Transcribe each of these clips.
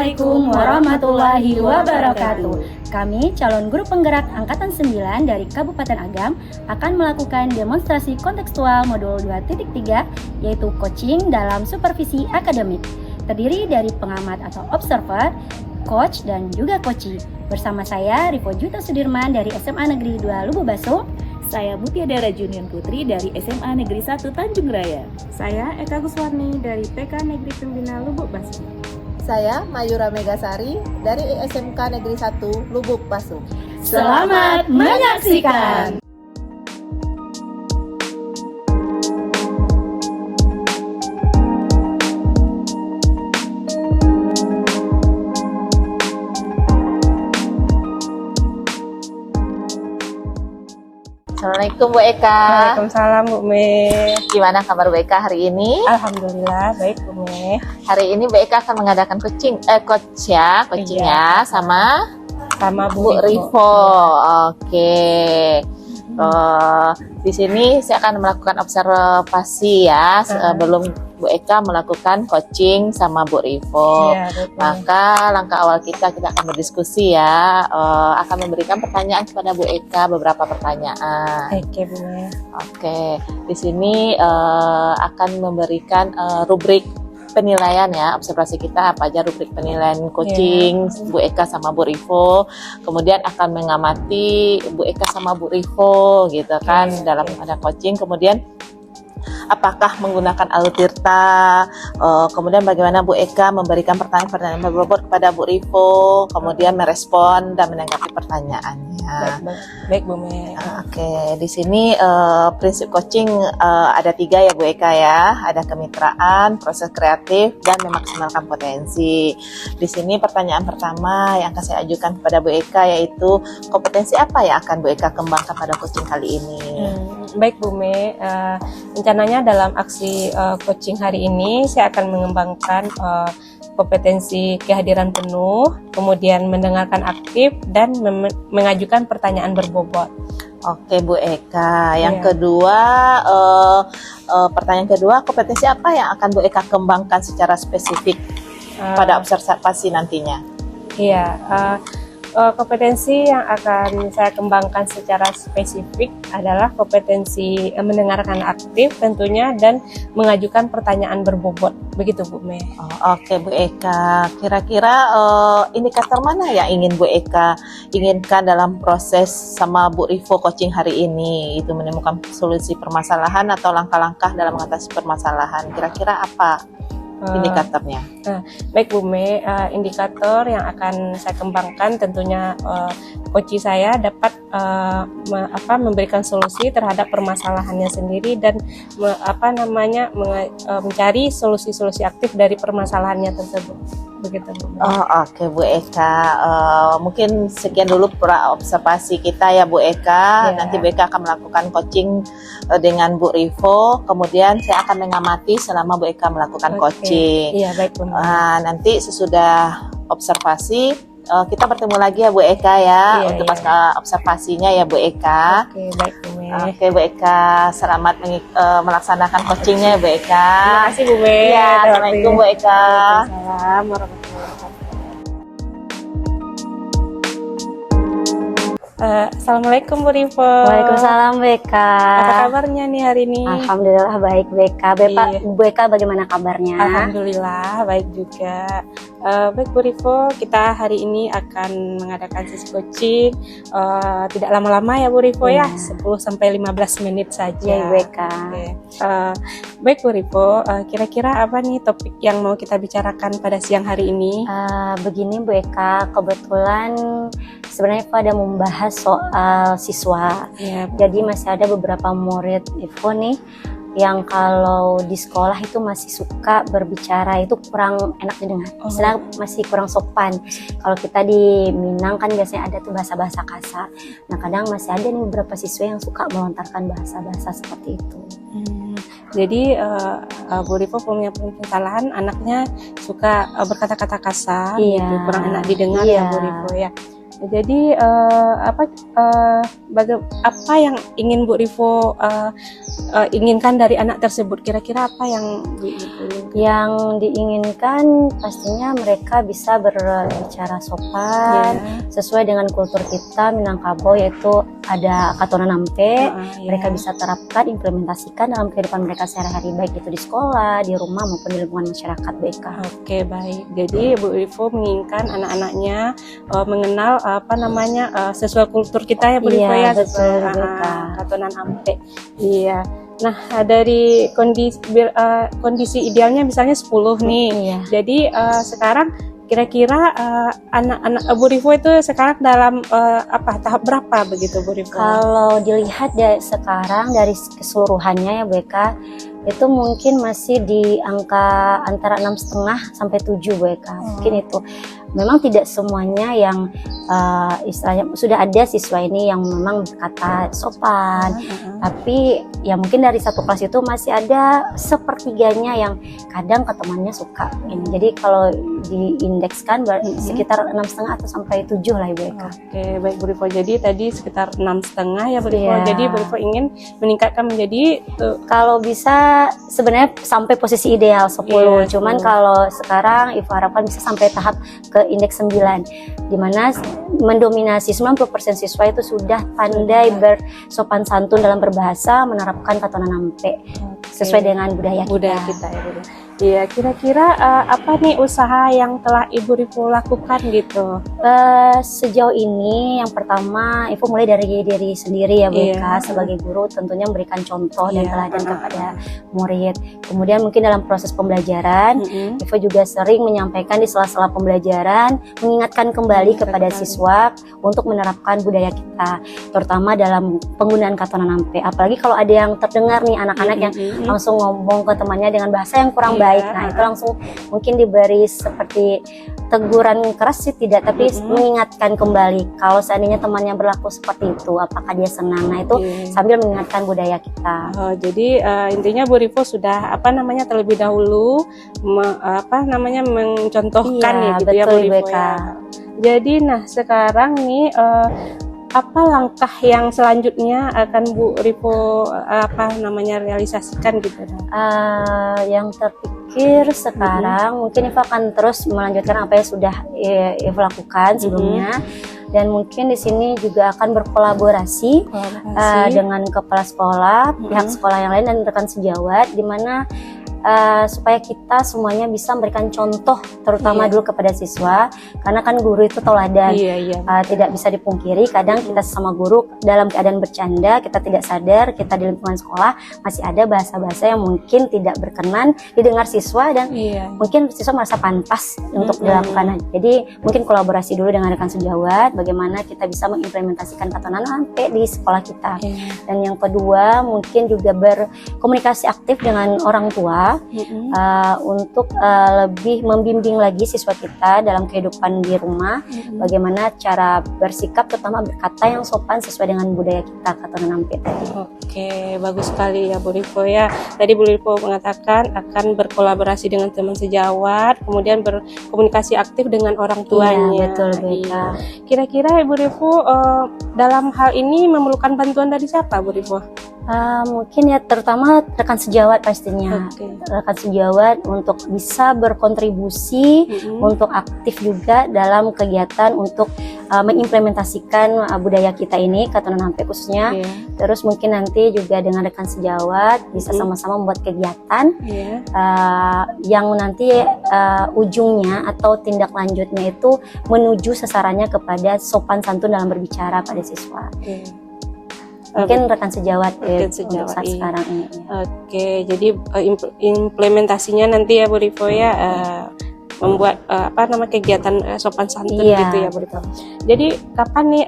Assalamualaikum warahmatullahi wabarakatuh. Kami calon guru penggerak Angkatan 9 dari Kabupaten Agam akan melakukan demonstrasi kontekstual modul 2.3 yaitu coaching dalam supervisi akademik. Terdiri dari pengamat atau observer, coach dan juga coachee. Bersama saya Rivo Juta Sudirman dari SMA Negeri 2 Lubuk Basung. Saya Mutiara Junian Putri dari SMA Negeri 1 Tanjung Raya. Saya Eka Guswarni dari TK Negeri Pembina Lubuk Basung. Saya Mayura Megasari dari SMK Negeri 1 Lubuk Basung. Selamat menyaksikan. Assalamualaikum Bu Eka. Waalaikumsalam Bu Me. Gimana kabar Bu Eka hari ini? Alhamdulillah baik Bu Me. Hari ini Bu Eka akan mengadakan coaching ya sama Bu Rivo. Oke. Di sini saya akan melakukan observasi ya sebelum Bu Eka melakukan coaching sama Bu Rivo. Maka langkah awal kita akan berdiskusi ya, akan memberikan pertanyaan kepada Bu Eka, beberapa pertanyaan. Oke Bu Me. Oke, di sini akan memberikan rubrik penilaian ya, observasi kita apa aja rubrik penilaian coaching Bu Eka sama Bu Rivo. Kemudian akan mengamati Bu Eka sama Bu Rivo gitu kan dalam ada coaching. Kemudian apakah menggunakan alur tirta, kemudian bagaimana Bu Eka memberikan pertanyaan-pertanyaan berbobot kepada Bu Rivo, kemudian merespon dan menanggapi pertanyaannya. Baik Bu Me. Oke, di sini prinsip coaching ada 3 ya Bu Eka ya, ada kemitraan, proses kreatif, dan memaksimalkan potensi. Di sini pertanyaan pertama yang akan saya ajukan kepada Bu Eka yaitu kompetensi apa yang akan Bu Eka kembangkan pada coaching kali ini? Baik Bu Me, rencananya dalam aksi coaching hari ini saya akan mengembangkan kompetensi kehadiran penuh, kemudian mendengarkan aktif dan mengajukan pertanyaan berbobot. Oke Bu Eka, yang kedua pertanyaan kedua, kompetensi apa yang akan Bu Eka kembangkan secara spesifik pada observasi nantinya? Iya, kompetensi yang akan saya kembangkan secara spesifik adalah kompetensi mendengarkan aktif tentunya dan mengajukan pertanyaan berbobot. Begitu Bu Me. Oke Bu Eka, kira-kira indikator mana yang ingin Bu Eka inginkan dalam proses sama Bu Rivo coaching hari ini? Itu menemukan solusi permasalahan atau langkah-langkah dalam mengatasi permasalahan. Kira-kira apa indikatornya? Baik Bu Me, indikator yang akan saya kembangkan tentunya coach saya dapat memberikan solusi terhadap permasalahannya sendiri dan mencari solusi-solusi aktif dari permasalahannya tersebut. Begitu Bu Me. Oke Bu Eka, mungkin sekian dulu observasi kita ya Bu Eka. Nanti Bu Eka akan melakukan coaching dengan Bu Rivo, kemudian saya akan mengamati selama Bu Eka melakukan coaching. Iya baik Bu Me. Nanti sesudah observasi kita bertemu lagi ya Bu Eka ya untuk pasca observasinya ya Bu Eka. Oke baik Bu Me. Oke Bu Eka, selamat melaksanakan coachingnya ya Bu Eka. Terima kasih Bu Me. Ya, Assalamualaikum Bu Eka. Waalaikumsalam warahmatullahi wabarakatuh. Assalamualaikum Bu Rivo. Waalaikumsalam Bu Eka. Apa kabarnya nih hari ini? Alhamdulillah baik Bu Eka. Bu Eka bagaimana kabarnya? Alhamdulillah baik juga. Baik Bu Rivo, kita hari ini akan mengadakan sesi coaching. Tidak lama-lama ya Bu Rivo ya, 10-15 menit saja. Ya Bu Eka. Baik Bu Rivo, kira-kira apa nih topik yang mau kita bicarakan pada siang hari ini? Begini Bu Eka, kebetulan sebenarnya Ivo ada membahas soal siswa. Jadi masih ada beberapa murid Ivo nih yang kalau di sekolah itu masih suka berbicara itu kurang enak didengar, istilah masih kurang sopan. Kalau kita di Minang kan biasanya ada tuh bahasa-bahasa kasar. Nah kadang masih ada nih beberapa siswa yang suka melontarkan bahasa-bahasa seperti itu. Jadi Bu Rivo punya kesalahan anaknya suka berkata-kata kasar, gitu, kurang enak didengar ya Bu Rivo ya. Jadi apa yang ingin Bu Rivo inginkan dari anak tersebut? Kira-kira apa yang Yang diinginkan pastinya mereka bisa berbicara sopan sesuai dengan kultur kita Minangkabau, yaitu ada katonan nampe. Mereka bisa terapkan, implementasikan dalam kehidupan mereka sehari-hari, baik itu di sekolah, di rumah maupun di lingkungan masyarakat BK. Oke, baik. Jadi Bu Rivo menginginkan anak-anaknya mengenal sesuai kultur kita ya Bu Rivo ya, betul, katonan ampe. Iya. Nah, dari kondisi idealnya misalnya 10 nih. Iya. Jadi sekarang kira-kira anak-anak Bu Rivo itu sekarang dalam tahap berapa begitu Bu Rivo? Kalau dilihat sekarang dari keseluruhannya ya BK, itu mungkin masih di angka antara 6,5 sampai 7 BK. Mungkin itu. Memang tidak semuanya yang istilahnya sudah ada siswa ini yang memang berkata sopan, tapi ya mungkin dari satu kelas itu masih ada sepertiganya yang kadang ke temannya suka ini. Jadi kalau diindekskan sekitar 6,5 atau sampai 7 lah Ibu Eka. Oke, baik Bu Rivo. Jadi tadi sekitar 6,5 ya Bu Rivo. Jadi Bu Rivo ingin meningkatkan menjadi kalau bisa sebenarnya sampai posisi ideal 10. Cuman kalau sekarang Ibu harapkan bisa sampai tahap ke indeks 9, di mana mendominasi 90% siswa itu sudah pandai bersopan santun dalam berbahasa, menerapkan katonan nampe sesuai dengan budaya kita ya Bu. Iya, kira-kira apa nih usaha yang telah Ibu Rivo lakukan gitu? Sejauh ini yang pertama Ibu mulai dari diri sendiri ya Bu Eka, sebagai guru tentunya memberikan contoh dan teladan kepada murid. Kemudian mungkin dalam proses pembelajaran Ibu juga sering menyampaikan di sela-sela pembelajaran, mengingatkan kembali kepada siswa untuk menerapkan budaya kita, terutama dalam penggunaan katonan nampe. Apalagi kalau ada yang terdengar nih anak-anak yang langsung ngomong ke temannya dengan bahasa yang kurang baik. Nah, itu langsung mungkin diberi seperti teguran keras sih tidak, tapi mengingatkan kembali kalau seandainya temannya berlaku seperti itu, apakah dia senang. Nah, itu sambil mengingatkan budaya kita. Jadi intinya Bu Rivo sudah terlebih dahulu mencontohkan gitu ya Bu Rivo ya. Jadi nah sekarang nih apa langkah yang selanjutnya akan Bu Rivo realisasikan gitu? Yang terpikir sekarang mungkin Iva akan terus melanjutkan apa yang sudah Iva lakukan sebelumnya, dan mungkin di sini juga akan berkolaborasi dengan kepala sekolah, pihak sekolah yang lain dan rekan sejawat, di mana supaya kita semuanya bisa memberikan contoh terutama dulu kepada siswa, karena kan guru itu teladan. Tidak bisa dipungkiri kadang kita sesama guru dalam keadaan bercanda, kita tidak sadar kita di lingkungan sekolah masih ada bahasa-bahasa yang mungkin tidak berkenan didengar siswa, dan mungkin siswa merasa pantas untuk dilakukan. Jadi mungkin kolaborasi dulu dengan rekan sejawat bagaimana kita bisa mengimplementasikan katonan nampe di sekolah kita. Dan yang kedua mungkin juga berkomunikasi aktif dengan orang tua untuk lebih membimbing lagi siswa kita dalam kehidupan di rumah, bagaimana cara bersikap terutama berkata yang sopan sesuai dengan budaya kita, katonan nampe tadi. Oke, bagus sekali ya Bu Rivo ya. Tadi Bu Rivo mengatakan akan berkolaborasi dengan teman sejawat, kemudian berkomunikasi aktif dengan orang tuanya. Betul Beka. Kira-kira Bu Rivo dalam hal ini memerlukan bantuan dari siapa Bu Rivo? Mungkin ya terutama rekan sejawat pastinya. Rekan sejawat untuk bisa berkontribusi, untuk aktif juga dalam kegiatan untuk mengimplementasikan budaya kita ini, katonan nampe khususnya. Terus mungkin nanti juga dengan rekan sejawat bisa sama-sama membuat kegiatan yang nanti ujungnya atau tindak lanjutnya itu menuju sasarannya kepada sopan santun dalam berbicara pada siswa. Mungkin rekan sejawat untuk saat sekarang ini. Oke, jadi implementasinya nanti ya Bu Rivo ya membuat kegiatan sopan santun gitu ya Bu Rivo. Jadi kapan nih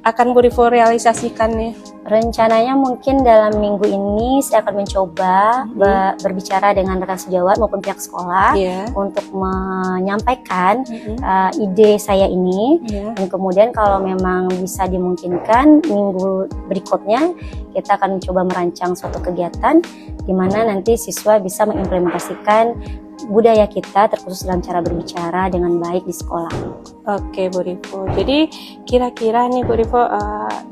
akan Bu Rivo realisasikan nih? Rencananya mungkin dalam minggu ini saya akan mencoba berbicara dengan rekan sejawat maupun pihak sekolah untuk menyampaikan ide saya ini, dan kemudian kalau memang bisa dimungkinkan minggu berikutnya kita akan mencoba merancang suatu kegiatan di mana nanti siswa bisa mengimplementasikan budaya kita, terkhusus dalam cara berbicara dengan baik di sekolah. Oke Bu Rivo, jadi kira-kira nih Bu Rivo,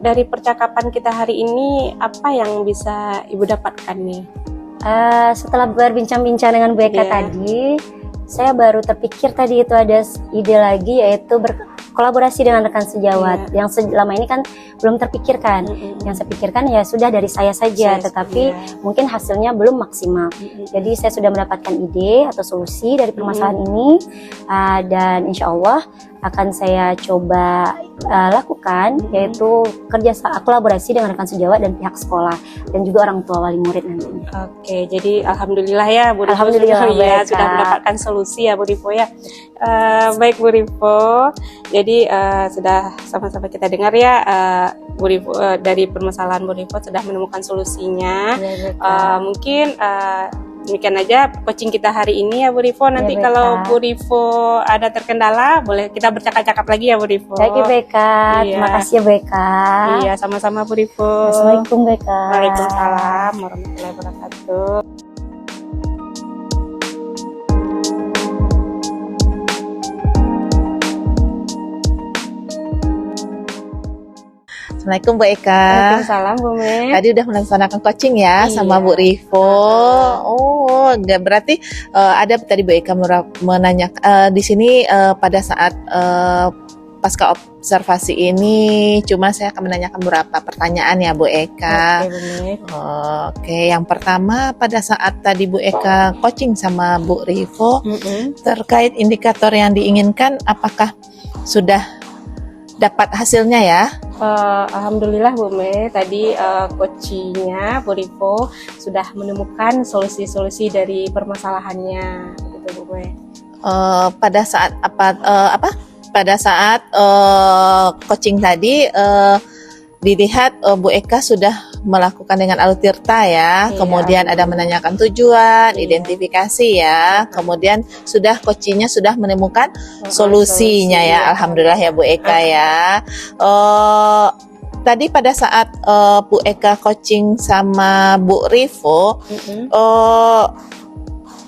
dari percakapan kita hari ini apa yang bisa Ibu dapatkan nih? Setelah berbincang-bincang dengan Bu Eka Iya. tadi, saya baru terpikir tadi itu ada ide lagi, yaitu berkolaborasi dengan rekan sejawat yang selama ini kan belum terpikirkan. Yang saya pikirkan ya sudah dari saya saja, tetapi mungkin hasilnya belum maksimal. Jadi saya sudah mendapatkan ide atau solusi dari permasalahan ini, dan insya Allah akan saya coba lakukan, yaitu kolaborasi dengan rekan sejawat dan pihak sekolah dan juga orang tua wali murid nantinya. Oke, jadi alhamdulillah ya Bu Rivo, Alhamdulillah, ya, baik, sudah Kak. mendapatkan solusi ya Bu Rivo ya. Baik Bu Rivo, jadi sudah sama-sama kita dengar ya, Bu Rivo, dari permasalahan Bu Rivo sudah menemukan solusinya. Mungkin demikian aja coaching kita hari ini ya Bu Rivo. Nanti baik, kalau Kak. Bu Rivo ada terkendala, boleh kita bercakap-cakap lagi ya Bu Rivo. Baik ya Beka, Iya. terima kasih ya Beka. Iya, sama-sama Bu Rivo. Assalamualaikum Beka. Waalaikumsalam warahmatullahi wabarakatuh. Assalamualaikum Bu Eka. Waalaikumsalam Bu Me. Tadi udah melaksanakan coaching ya Iya. sama Bu Rivo. Oh, nggak berarti ada tadi Bu Eka menanyakan di sini pada saat pasca observasi ini, cuma saya akan menanyakan beberapa pertanyaan ya Bu Eka. Oke Bu Me. Oke, yang pertama pada saat tadi Bu Eka coaching sama Bu Rivo terkait indikator yang diinginkan, apakah sudah dapat hasilnya ya? Alhamdulillah Bu Me, tadi coachingnya Bu Rivo sudah menemukan solusi-solusi dari permasalahannya, gitu Bu Me. Pada saat pada saat coaching tadi dilihat Bu Eka sudah melakukan dengan alur tirta ya, Iya. kemudian ada menanyakan tujuan, Iya. identifikasi ya, kemudian coachingnya sudah menemukan solusinya solusi, ya, ya. alhamdulillah ya Bu Eka ya. Tadi pada saat Bu Eka coaching sama Bu Rivo,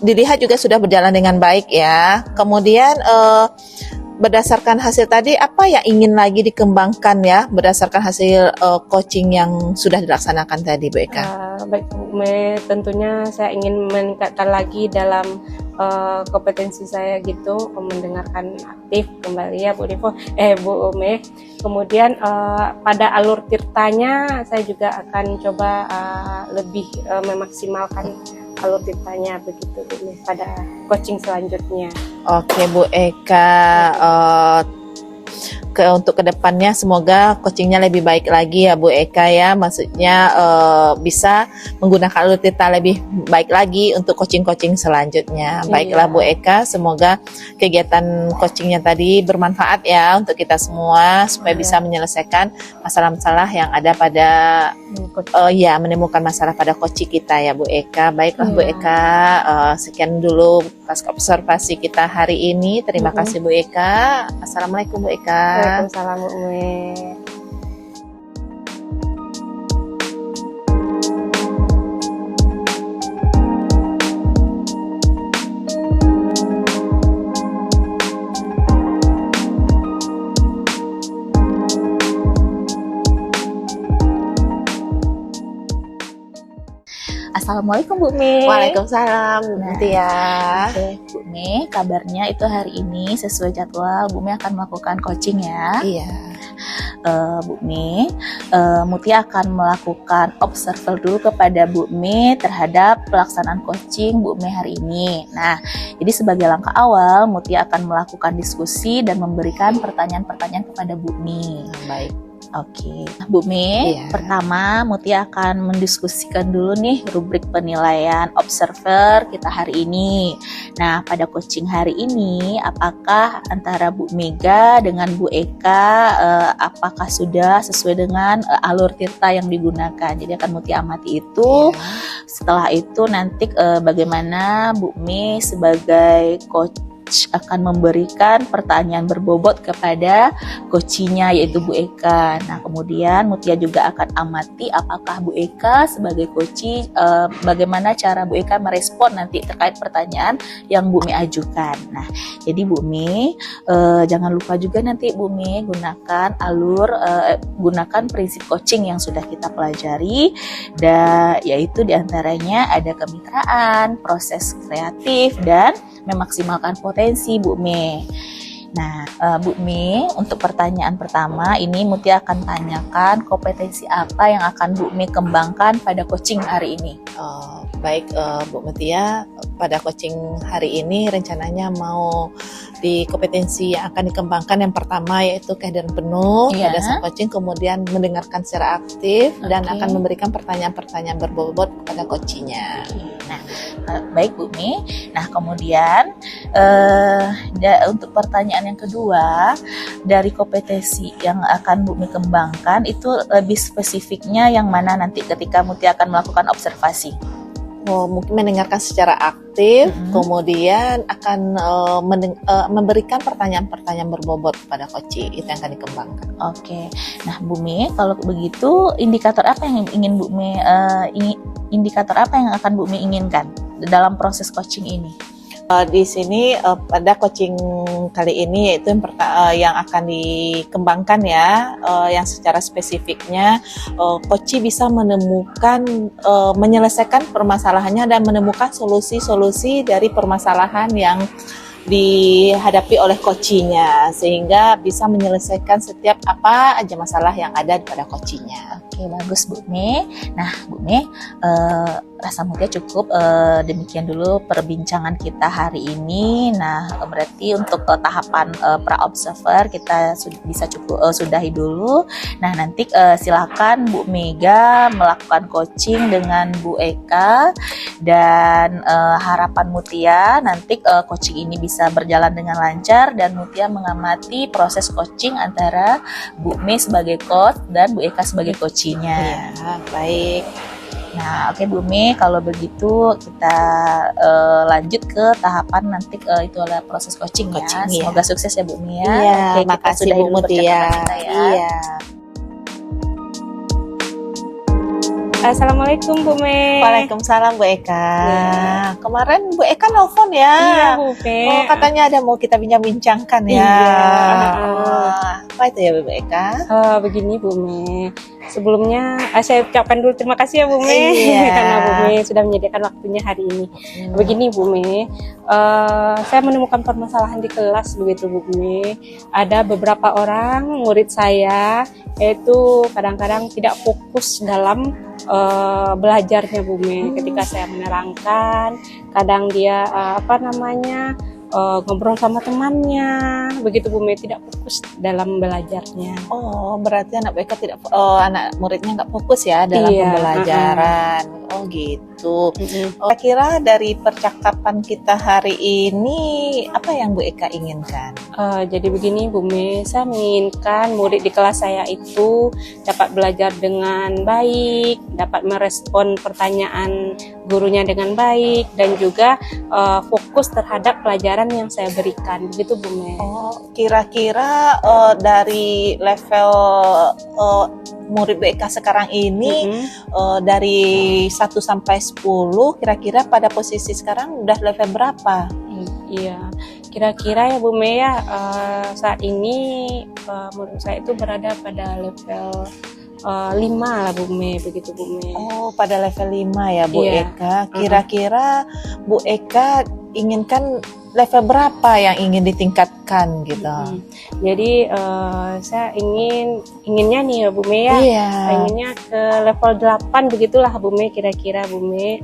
dilihat juga sudah berjalan dengan baik ya. Kemudian berdasarkan hasil tadi, apa yang ingin lagi dikembangkan ya berdasarkan hasil coaching yang sudah dilaksanakan tadi Bu Eka? Baik Bu Me, tentunya saya ingin meningkatkan lagi dalam kompetensi saya gitu, mendengarkan aktif kembali ya Bu Rivo, Bu Me. Kemudian pada alur tirtanya saya juga akan coba lebih memaksimalkan alur tirtanya begitu Bu Me, pada coaching selanjutnya. Oke Bu Eka, untuk kedepannya semoga coachingnya lebih baik lagi ya Bu Eka ya, maksudnya bisa menggunakan alur tirta lebih baik lagi untuk coaching-coaching selanjutnya. Baiklah Bu Eka, semoga kegiatan coachingnya tadi bermanfaat ya untuk kita semua supaya bisa menyelesaikan masalah-masalah yang ada pada ya menemukan masalah pada coaching kita ya Bu Eka. Baiklah Bu Eka, sekian dulu pas observasi kita hari ini. Terima kasih Bu Eka. Assalamualaikum Bu Eka. Waalaikumsalam Bu Me. Assalamualaikum Bu Me. Waalaikumsalam nanti ya. Oke, Bu Me, kabarnya itu hari ini sesuai jadwal Bu Me akan melakukan coaching ya. Iya. Bu Me, Mutia akan melakukan observer dulu kepada Bu Me terhadap pelaksanaan coaching Bu Me hari ini. Nah, jadi sebagai langkah awal, Mutia akan melakukan diskusi dan memberikan pertanyaan-pertanyaan kepada Bu Me. Baik. Oke, Bu Me, Iya. pertama Mutia akan mendiskusikan dulu nih rubrik penilaian observer kita hari ini. Nah, pada coaching hari ini, apakah antara Bu Mega dengan Bu Eka, apakah sudah sesuai dengan alur tirta yang digunakan? Jadi akan Mutia amati itu. Setelah itu nanti bagaimana Bu Me sebagai coach coach akan memberikan pertanyaan berbobot kepada coachinya yaitu Bu Eka. Nah, kemudian Mutia juga akan amati apakah Bu Eka sebagai coach bagaimana cara Bu Eka merespon nanti terkait pertanyaan yang Bu Mi ajukan. Nah, jadi Bu Mi jangan lupa juga nanti Bu Mi gunakan gunakan prinsip coaching yang sudah kita pelajari, yaitu diantaranya ada kemitraan, proses kreatif, dan memaksimalkan potensi Bu Mi. Nah, Bu Mi, untuk pertanyaan pertama ini Mutia akan tanyakan kompetensi apa yang akan Bu Mi kembangkan pada coaching hari ini. Baik Bu Mutia, pada coaching hari ini rencananya mau di kompetensi yang akan dikembangkan yang pertama yaitu kehadiran penuh pada saat coaching, kemudian mendengarkan secara aktif dan akan memberikan pertanyaan-pertanyaan berbobot kepada coachnya. Nah, baik Bu Mi. Nah, kemudian untuk pertanyaan yang kedua, dari kompetensi yang akan Bu Mi kembangkan itu lebih spesifiknya yang mana nanti ketika Mutia akan melakukan observasi? Mungkin mendengarkan secara aktif, kemudian akan memberikan pertanyaan-pertanyaan berbobot kepada coach, itu yang akan dikembangkan. Oke, nah Bu Mi, kalau begitu indikator apa yang ingin Bu Mi indikator apa yang akan Bu Mi inginkan dalam proses coaching ini? Di sini pada coaching kali ini yaitu yang akan dikembangkan ya, yang secara spesifiknya coach bisa menemukan menyelesaikan permasalahannya dan menemukan solusi-solusi dari permasalahan yang dihadapi oleh coachnya, sehingga bisa menyelesaikan setiap apa aja masalah yang ada pada coachnya. Oke, bagus Bu Mi. Nah Bu Mi, rasa Mutia cukup demikian dulu perbincangan kita hari ini. Nah, berarti untuk tahapan pra-observer kita bisa sudahi dulu. Nah, nanti silakan Bu Mega melakukan coaching dengan Bu Eka, dan harapan Mutia nanti coaching ini bisa berjalan dengan lancar dan Mutia mengamati proses coaching antara Bu Me sebagai coach dan Bu Eka sebagai coachnya. Iya, baik. Nah, oke Bu Mi, kalau begitu kita lanjut ke tahapan nanti itu adalah proses coaching ya. Semoga sukses ya Bu Mi ya. Iya, oke, makasih Bu Mutia. Iya. Assalamualaikum Bu Me. Waalaikumsalam Bu Eka. Ya. Kemarin Bu Eka nelfon ya. Iya Bu Me. Oh, katanya ada mau kita bincang-bincangkan ya. Iya. Apa itu ya Bu Eka? Begini Bu Me. Sebelumnya saya ucapkan dulu terima kasih ya Bu Me Iya. karena Bu Me sudah menyediakan waktunya hari ini. Begini Bu Me, saya menemukan permasalahan di kelas begitu Bu Me. Ada beberapa orang murid saya yaitu kadang-kadang tidak fokus dalam belajarnya Bu Me. Ketika saya menerangkan, kadang dia ngobrol sama temannya, begitu Bu Me, tidak fokus dalam belajarnya. Oh, berarti anak BK anak muridnya nggak fokus ya dalam pembelajaran. Oh gitu. Kira-kira dari percakapan kita hari ini apa yang Bu Eka inginkan? Jadi begini Bu Me, saya menginginkan murid di kelas saya itu dapat belajar dengan baik, dapat merespon pertanyaan gurunya dengan baik, dan juga fokus terhadap pelajaran yang saya berikan, begitu Bu Me. Oh, kira-kira dari level murid BK sekarang ini dari 1 sampai 10 kira-kira pada posisi sekarang udah level berapa? Iya, kira-kira ya Bu Me ya, saat ini menurut saya itu berada pada level 5 lah Bu Me, begitu Bu Me. Oh, pada level 5 ya Bu Iya. Eka. Kira-kira Bu Eka inginkan level berapa yang ingin ditingkatkan gitu? Jadi saya inginnya nih ya Bu Me ya, Iya. inginnya ke level 8 begitulah Bu Me, kira-kira Bu Me.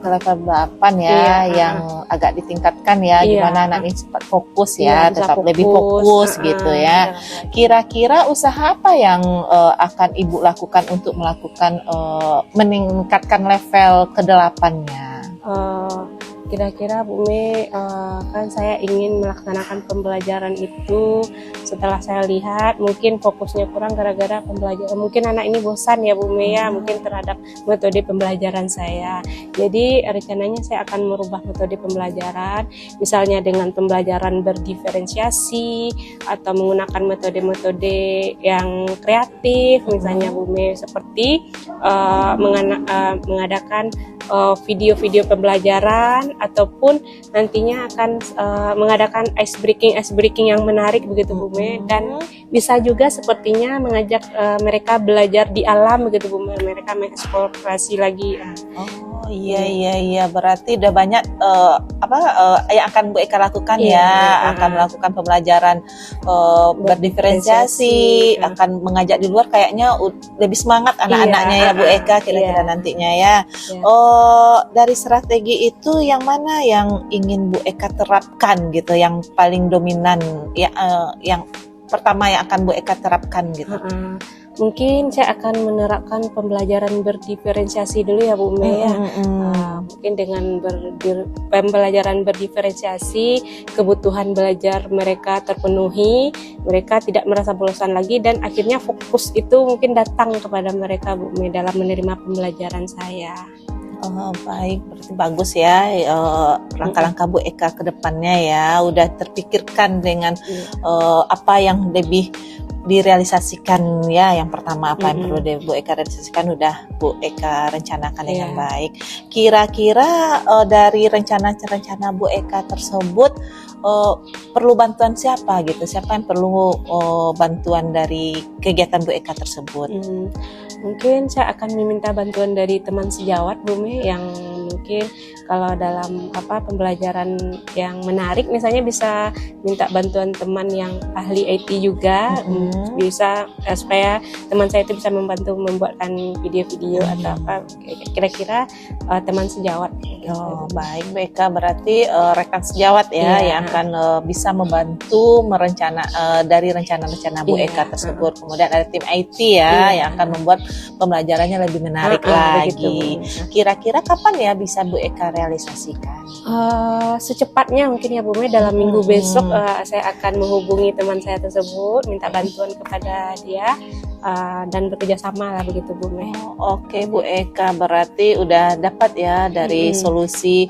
Ke level 8 ya, Iya, yang agak ditingkatkan ya, Iya. gimana anak ini cepat fokus Iya, ya, bisa tetap lebih fokus gitu ya. dalam Kira-kira usaha apa yang akan Ibu lakukan untuk melakukan meningkatkan level ke-8-nya? kira-kira Bu Me, kan saya ingin melaksanakan pembelajaran itu. Setelah saya lihat mungkin fokusnya kurang gara-gara pembelajaran, mungkin anak ini bosan ya Bu Me ya, mungkin terhadap metode pembelajaran saya. Jadi rencananya saya akan merubah metode pembelajaran, misalnya dengan pembelajaran berdiferensiasi atau menggunakan metode-metode yang kreatif, misalnya Bu Me, seperti mengadakan video-video pembelajaran, ataupun nantinya akan mengadakan ice breaking yang menarik begitu Bu Me, dan bisa juga sepertinya mengajak mereka belajar di alam begitu Bu Me, mereka mengeksplorasi lagi. Oh iya, berarti udah banyak yang akan Bu Eka lakukan akan melakukan pembelajaran berdiferensiasi, akan mengajak di luar, kayaknya lebih semangat anak-anaknya ya Bu Eka kira-kira nantinya ya. Dari strategi itu yang mana yang ingin Bu Eka terapkan gitu, yang paling dominan ya, yang pertama yang akan Bu Eka terapkan gitu? Mungkin saya akan menerapkan pembelajaran berdiferensiasi dulu ya Bu Me ya. Mungkin dengan pembelajaran berdiferensiasi, kebutuhan belajar mereka terpenuhi, mereka tidak merasa bosan lagi, dan akhirnya fokus itu mungkin datang kepada mereka Bu Me dalam menerima pembelajaran saya. Baik, berarti bagus ya langkah-langkah Bu Eka ke depannya ya, udah terpikirkan dengan apa yang lebih direalisasikan ya. Yang pertama apa yang perlu Bu Eka realisasikan udah Bu Eka rencanakan dengan baik. Kira-kira dari rencana-rencana Bu Eka tersebut perlu bantuan siapa gitu? Siapa yang perlu bantuan dari kegiatan Bu Eka tersebut? Mungkin saya akan meminta bantuan dari teman sejawat Bu Me, yang mungkin kalau dalam pembelajaran yang menarik misalnya bisa minta bantuan teman yang ahli IT juga, bisa supaya teman saya itu bisa membantu membuatkan video-video atau apa, kira-kira teman sejawat. Baik Bu Eka, berarti rekan sejawat ya yang akan bisa membantu dari rencana-rencana Bu Eka tersebut. Kemudian ada tim IT yang akan membuat pembelajarannya lebih menarik lagi. Kira-kira kapan ya bisa Bu Eka realisasikan? Secepatnya mungkin ya Bu Me, dalam minggu besok saya akan menghubungi teman saya tersebut, minta bantuan kepada dia, dan bekerja sama lah begitu Bu Me. Oke Bu Eka, berarti udah dapat ya dari solusi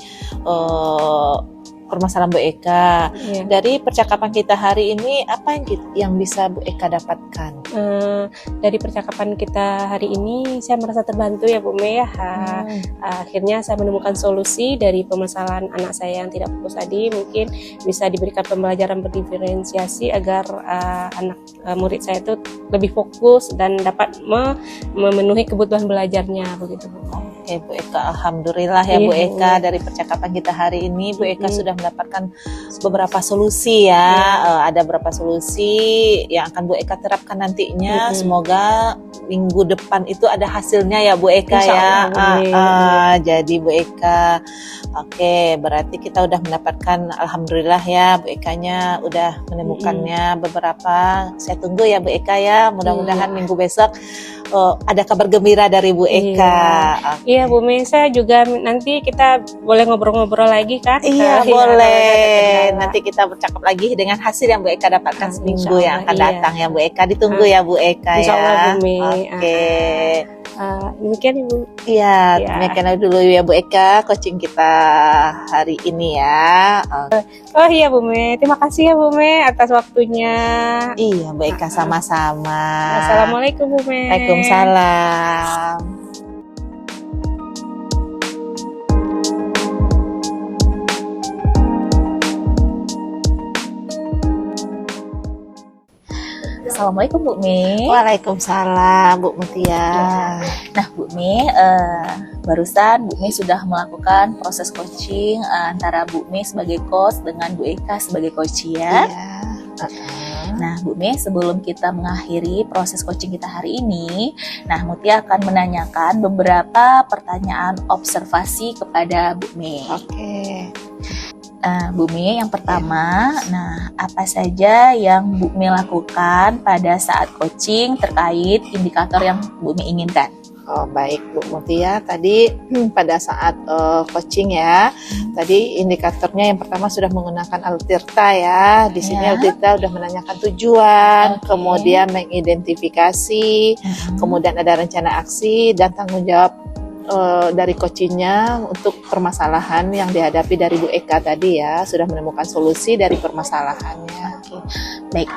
permasalahan Bu Eka. Dari percakapan kita hari ini, apa yang bisa Bu Eka dapatkan? Dari percakapan kita hari ini saya merasa terbantu ya Bu Me ya. Akhirnya saya menemukan solusi dari permasalahan anak saya yang tidak fokus tadi. Mungkin bisa diberikan pembelajaran berdiferensiasi agar anak murid saya itu lebih fokus dan dapat memenuhi kebutuhan belajarnya begitu Bu. Oke Bu Eka, alhamdulillah ya Bu Eka, dari percakapan kita hari ini Bu Eka sudah mendapatkan beberapa solusi ya. Ada beberapa solusi yang akan Bu Eka terapkan nantinya. Semoga minggu depan itu ada hasilnya ya Bu Eka ya. Jadi Bu Eka, oke, berarti kita udah mendapatkan, alhamdulillah ya Bu Ekanya udah menemukannya beberapa. Saya tunggu ya Bu Eka ya, mudah-mudahan minggu besok ada kabar gembira dari Bu Eka. Iya Bu Me, saya juga nanti kita boleh ngobrol-ngobrol lagi kan? Iya boleh. Nanti kita bercakap lagi dengan hasil yang Bu Eka dapatkan seminggu yang akan datang ya Bu Eka. Ditunggu ya Bu Eka Insya Allah, ya. Bu Me. Oke. Demikian Ibu. Iya, demikian dulu ya Bu Eka coaching kita hari ini ya. Oh iya Bu Me, terima kasih ya Bu Me atas waktunya. Iya Bu Eka, sama-sama. Assalamualaikum Bu Me. Waalaikumsalam. Assalamualaikum Bu Me. Waalaikumsalam Bu Mutia. Nah Bu Me, barusan Bu Me sudah melakukan proses coaching antara Bu Me sebagai coach dengan Bu Eka sebagai coach ya. Nah Bu Me, sebelum kita mengakhiri proses coaching kita hari ini, nah Mutia akan menanyakan beberapa pertanyaan observasi kepada Bu Me. Oke. Bu Mi, yang pertama, nah apa saja yang Bu Mi lakukan pada saat coaching terkait indikator yang Bu Mi inginkan? Oh, baik Bu Mutia, tadi pada saat coaching ya, tadi indikatornya yang pertama sudah menggunakan Altirta ya. Di sini Ya. Altirta sudah menanyakan tujuan, Oke. kemudian mengidentifikasi, kemudian ada rencana aksi dan tanggung jawab dari coachingnya untuk permasalahan yang dihadapi dari Bu Eka tadi ya, sudah menemukan solusi dari permasalahannya. Oke, baik,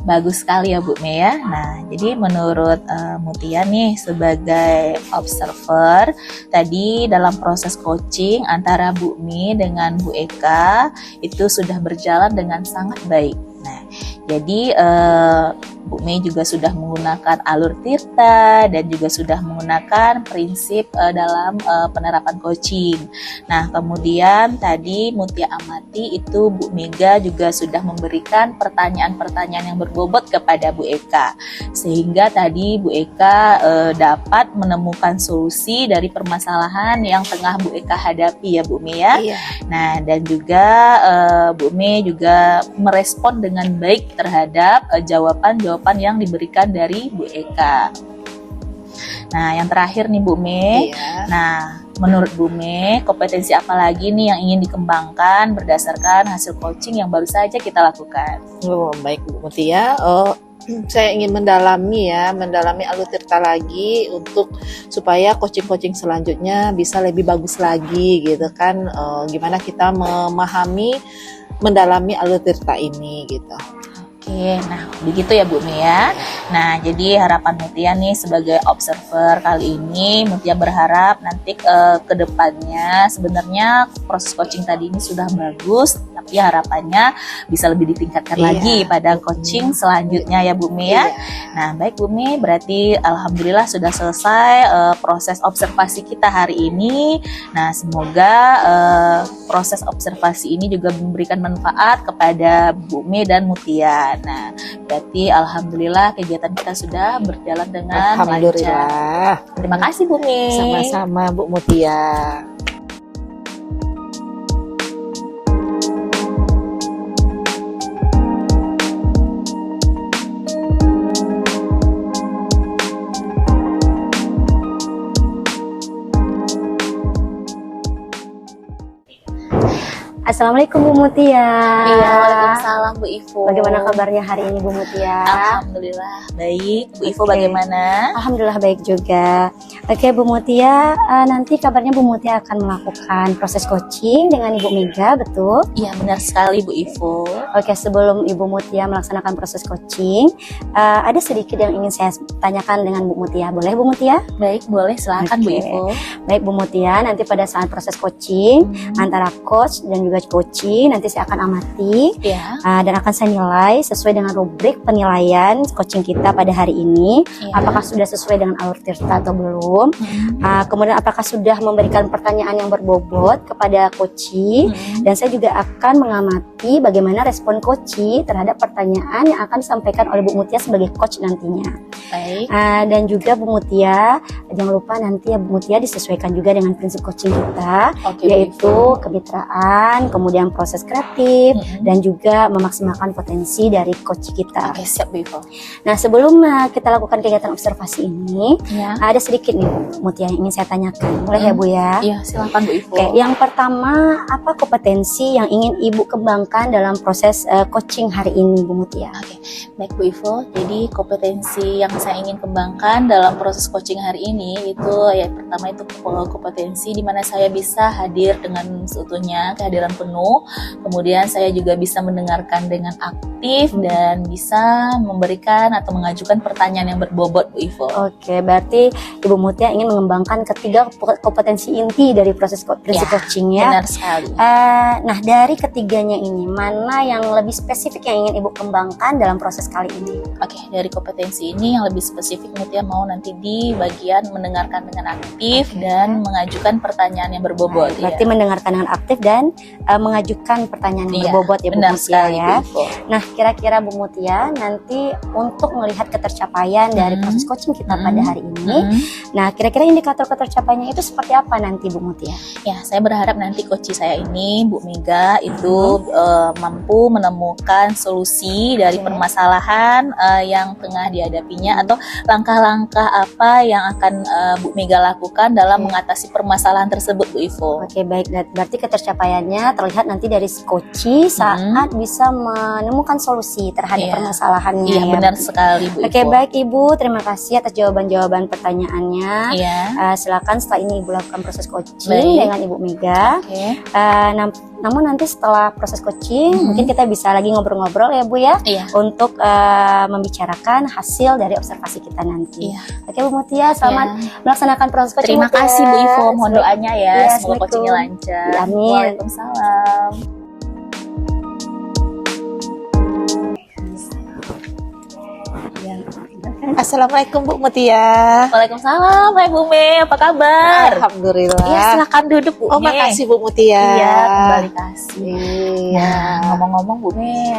bagus sekali ya Bu Mi ya. Nah, jadi menurut Mutia nih sebagai observer, tadi dalam proses coaching antara Bu Mi dengan Bu Eka itu sudah berjalan dengan sangat baik. Nah, jadi Bu Mi juga sudah menggunakan alur Tirta dan juga sudah menggunakan prinsip dalam penerapan coaching. Nah, kemudian tadi Mutia amati itu Bu Mega juga sudah memberikan pertanyaan-pertanyaan yang berbobot kepada Bu Eka, sehingga tadi Bu Eka dapat menemukan solusi dari permasalahan yang tengah Bu Eka hadapi ya Bu Mi ya. Iya. Nah, dan juga Bu Mi juga merespon dengan baik terhadap jawaban-jawaban yang diberikan dari Bu Eka. Nah, yang terakhir nih Bu Mi. Iya. Nah, menurut Bu Mi, kompetensi apa lagi nih yang ingin dikembangkan berdasarkan hasil coaching yang baru saja kita lakukan? Oh, baik Bu Mutia. Saya ingin mendalami alur Tirta lagi untuk supaya coaching-coaching selanjutnya bisa lebih bagus lagi gitu kan. Gimana kita memahami, mendalami alur Tirta ini gitu. Oke, nah begitu ya Bu Mi ya. Nah, jadi harapan Mutia nih sebagai observer kali ini, Mutia berharap nanti ke depannya sebenarnya proses coaching tadi ini sudah bagus, tapi harapannya bisa lebih ditingkatkan Iya. lagi pada coaching selanjutnya ya Bu Mi ya. Iya. Nah, baik Bu Mi, berarti alhamdulillah sudah selesai proses observasi kita hari ini. Nah, semoga proses observasi ini juga memberikan manfaat kepada Bu Mi dan Mutia. Nah, berarti alhamdulillah kegiatan kita sudah berjalan dengan lancar. Alhamdulillah. Terima kasih Bu Mi. Sama-sama Bu Mutia. Assalamualaikum Bu Mutia. Iya, waalaikumsalam Bu Ivo. Bagaimana kabarnya hari ini Bu Mutia? Alhamdulillah baik. Bu Ivo Oke. bagaimana? Alhamdulillah baik juga. Oke Bu Mutia, nanti kabarnya Bu Mutia akan melakukan proses coaching dengan Ibu Mega, betul? Iya, benar sekali Bu Ivo. Oke, sebelum Ibu Mutia melaksanakan proses coaching, ada sedikit yang ingin saya tanyakan dengan Bu Mutia. Boleh Bu Mutia? Baik, boleh silakan Bu Oke. Ivo. Baik Bu Mutia, nanti pada saat proses coaching antara coach dan juga coaching, nanti saya akan amati Iya. dan akan saya nilai sesuai dengan rubrik penilaian coaching kita pada hari ini. Iya. Apakah sudah sesuai dengan alur Tirta atau belum? Kemudian apakah sudah memberikan pertanyaan yang berbobot kepada coaching? Dan saya juga akan mengamati bagaimana respon coaching terhadap pertanyaan yang akan disampaikan oleh Bu Mutia sebagai coach nantinya. Baik. Dan juga Bu Mutia, jangan lupa nanti ya Bu Mutia disesuaikan juga dengan prinsip coaching kita, Oke, Bu yaitu Ivo. kemitraan, kemudian proses kreatif, dan juga memaksimalkan potensi dari coach kita. Oke, siap Bu Ivo. Nah, sebelum kita lakukan kegiatan observasi ini, Iya. ada sedikit nih Bu Mutia yang ingin saya tanyakan. Boleh ya Bu ya? Iya, silakan Bu Ivo. Oke, yang pertama, apa kompetensi yang ingin Ibu kembangkan dalam proses coaching hari ini Bu Mutia? Baik Bu Ivo, jadi kompetensi yang saya ingin kembangkan dalam proses coaching hari ini itu ya pertama itu kompetensi di mana saya bisa hadir dengan seutuhnya, kehadiran penuh. Kemudian saya juga bisa mendengarkan dengan aktif dan bisa memberikan atau mengajukan pertanyaan yang berbobot Bu Ivo. Oke, berarti Ibu Mutia ingin mengembangkan ketiga kompetensi inti dari proses prinsip Ya, coaching ya. Benar sekali. Nah, dari ketiganya ini, mana yang lebih spesifik yang ingin Ibu kembangkan dalam proses kali ini? Oke, dari kompetensi ini yang lebih spesifik Mutia mau nanti di bagian dan mendengarkan dengan aktif dan mengajukan pertanyaan yang berbobot. Berarti mendengarkan dengan aktif dan mengajukan pertanyaan yang berbobot ya Bu benar Mutia sekali, ya. Bu Ivo. Nah, kira-kira Bu Mutia nanti untuk melihat ketercapaian dari proses coaching kita pada hari ini, nah kira-kira indikator ketercapaiannya itu seperti apa nanti Bu Mutia? Ya, saya berharap nanti coach saya ini, Bu Mega, itu mampu menemukan solusi dari permasalahan yang tengah dihadapinya, atau langkah-langkah apa yang akan Bu Mega lakukan dalam mengatasi permasalahan tersebut, Bu Ivo. Oke, baik. Berarti ketercapaiannya terlihat nanti dari coach saat bisa menemukan solusi terhadap permasalahannya. Iya, ya, benar Bu. sekali, Bu Oke, Ivo. baik Ibu. Terima kasih atas jawaban-jawaban pertanyaannya. Iya. Silakan setelah ini Ibu lakukan proses coaching Baik. dengan Ibu Mega. Oke. Namun nanti setelah proses coaching mungkin kita bisa lagi ngobrol-ngobrol ya Bu ya, Iya. untuk membicarakan hasil dari observasi kita nanti. Iya. Oke Bu Mutia, selamat melaksanakan proses coaching. Terima Mutia. kasih, Bu Ivo. Mohon doanya ya, Iya, semoga coachingnya lancar. Amin. Waalaikumsalam. Assalamualaikum Bu Mutia. Waalaikumsalam, Hai Bu Me, apa kabar? Alhamdulillah. Iya, silakan duduk Bu Oh, Me. makasih Bu Mutia. Iya, kembali kasih. Iya. Nah, ngomong-ngomong Bu Me,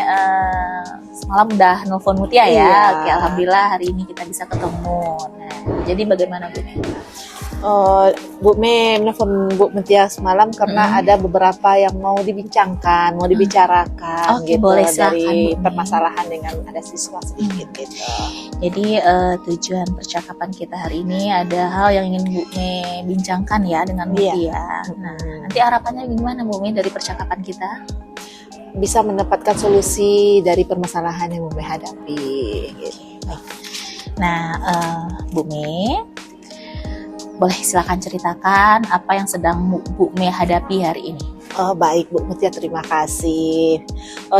semalam udah nelfon Mutia ya. Iya. Oke, alhamdulillah hari ini kita bisa ketemu. Nah, jadi bagaimana Bu Me? Bu Me menelpon Bu Mutia semalam karena ada beberapa yang mau dibincangkan, mau dibicarakan Oke, gitu boleh, silakan, dari Bu Me. permasalahan dengan ada siswa sedikit gitu. Jadi tujuan percakapan kita hari ini ada hal yang ingin Bu Me bincangkan ya dengan Iya. Mutia. Nah, nanti harapannya gimana Bu Me dari percakapan kita? Bisa mendapatkan solusi dari permasalahan yang Bu Me hadapi. Gitu. Nah, Bu Me, boleh silakan ceritakan apa yang sedang Bu Me hadapi hari ini. Oh, baik Bu Mutia, terima kasih.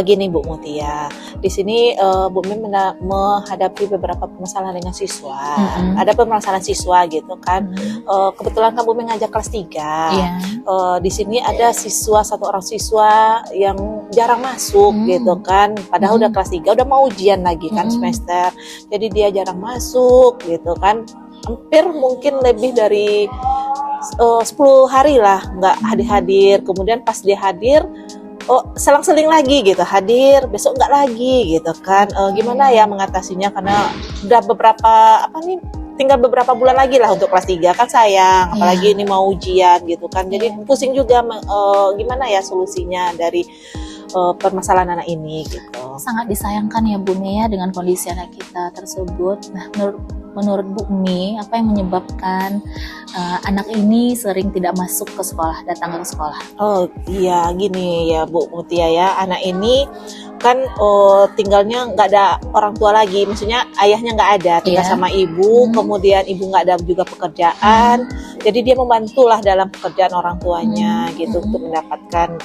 Gini Bu Mutia, di sini Bu Me menghadapi beberapa permasalahan dengan siswa. Ada permasalahan siswa gitu kan. Kebetulan kan Bu Me ngajak kelas 3. Iya. Di sini ada satu orang siswa yang jarang masuk gitu kan. Padahal udah kelas 3, udah mau ujian lagi kan semester. Jadi dia jarang masuk gitu kan. Hampir mungkin lebih dari 10 hari lah nggak hadir. Kemudian pas dia hadir, selang-seling lagi gitu, hadir besok nggak lagi gitu kan. Gimana ya mengatasinya, karena udah tinggal beberapa bulan lagi lah untuk kelas 3 kan, sayang, apalagi ini mau ujian gitu kan. Jadi pusing juga gimana ya solusinya dari permasalahan anak ini gitu. Sangat disayangkan ya Bu Me ya dengan kondisi anak kita tersebut. Nah, menurut Bu Me, apa yang menyebabkan anak ini sering tidak masuk ke sekolah, datang ke sekolah? Oh iya, gini ya Bu Mutia ya, anak ini kan tinggalnya nggak ada orang tua lagi, maksudnya ayahnya nggak ada, tinggal sama ibu, kemudian ibu nggak ada juga pekerjaan, jadi dia membantulah dalam pekerjaan orang tuanya gitu untuk mendapatkan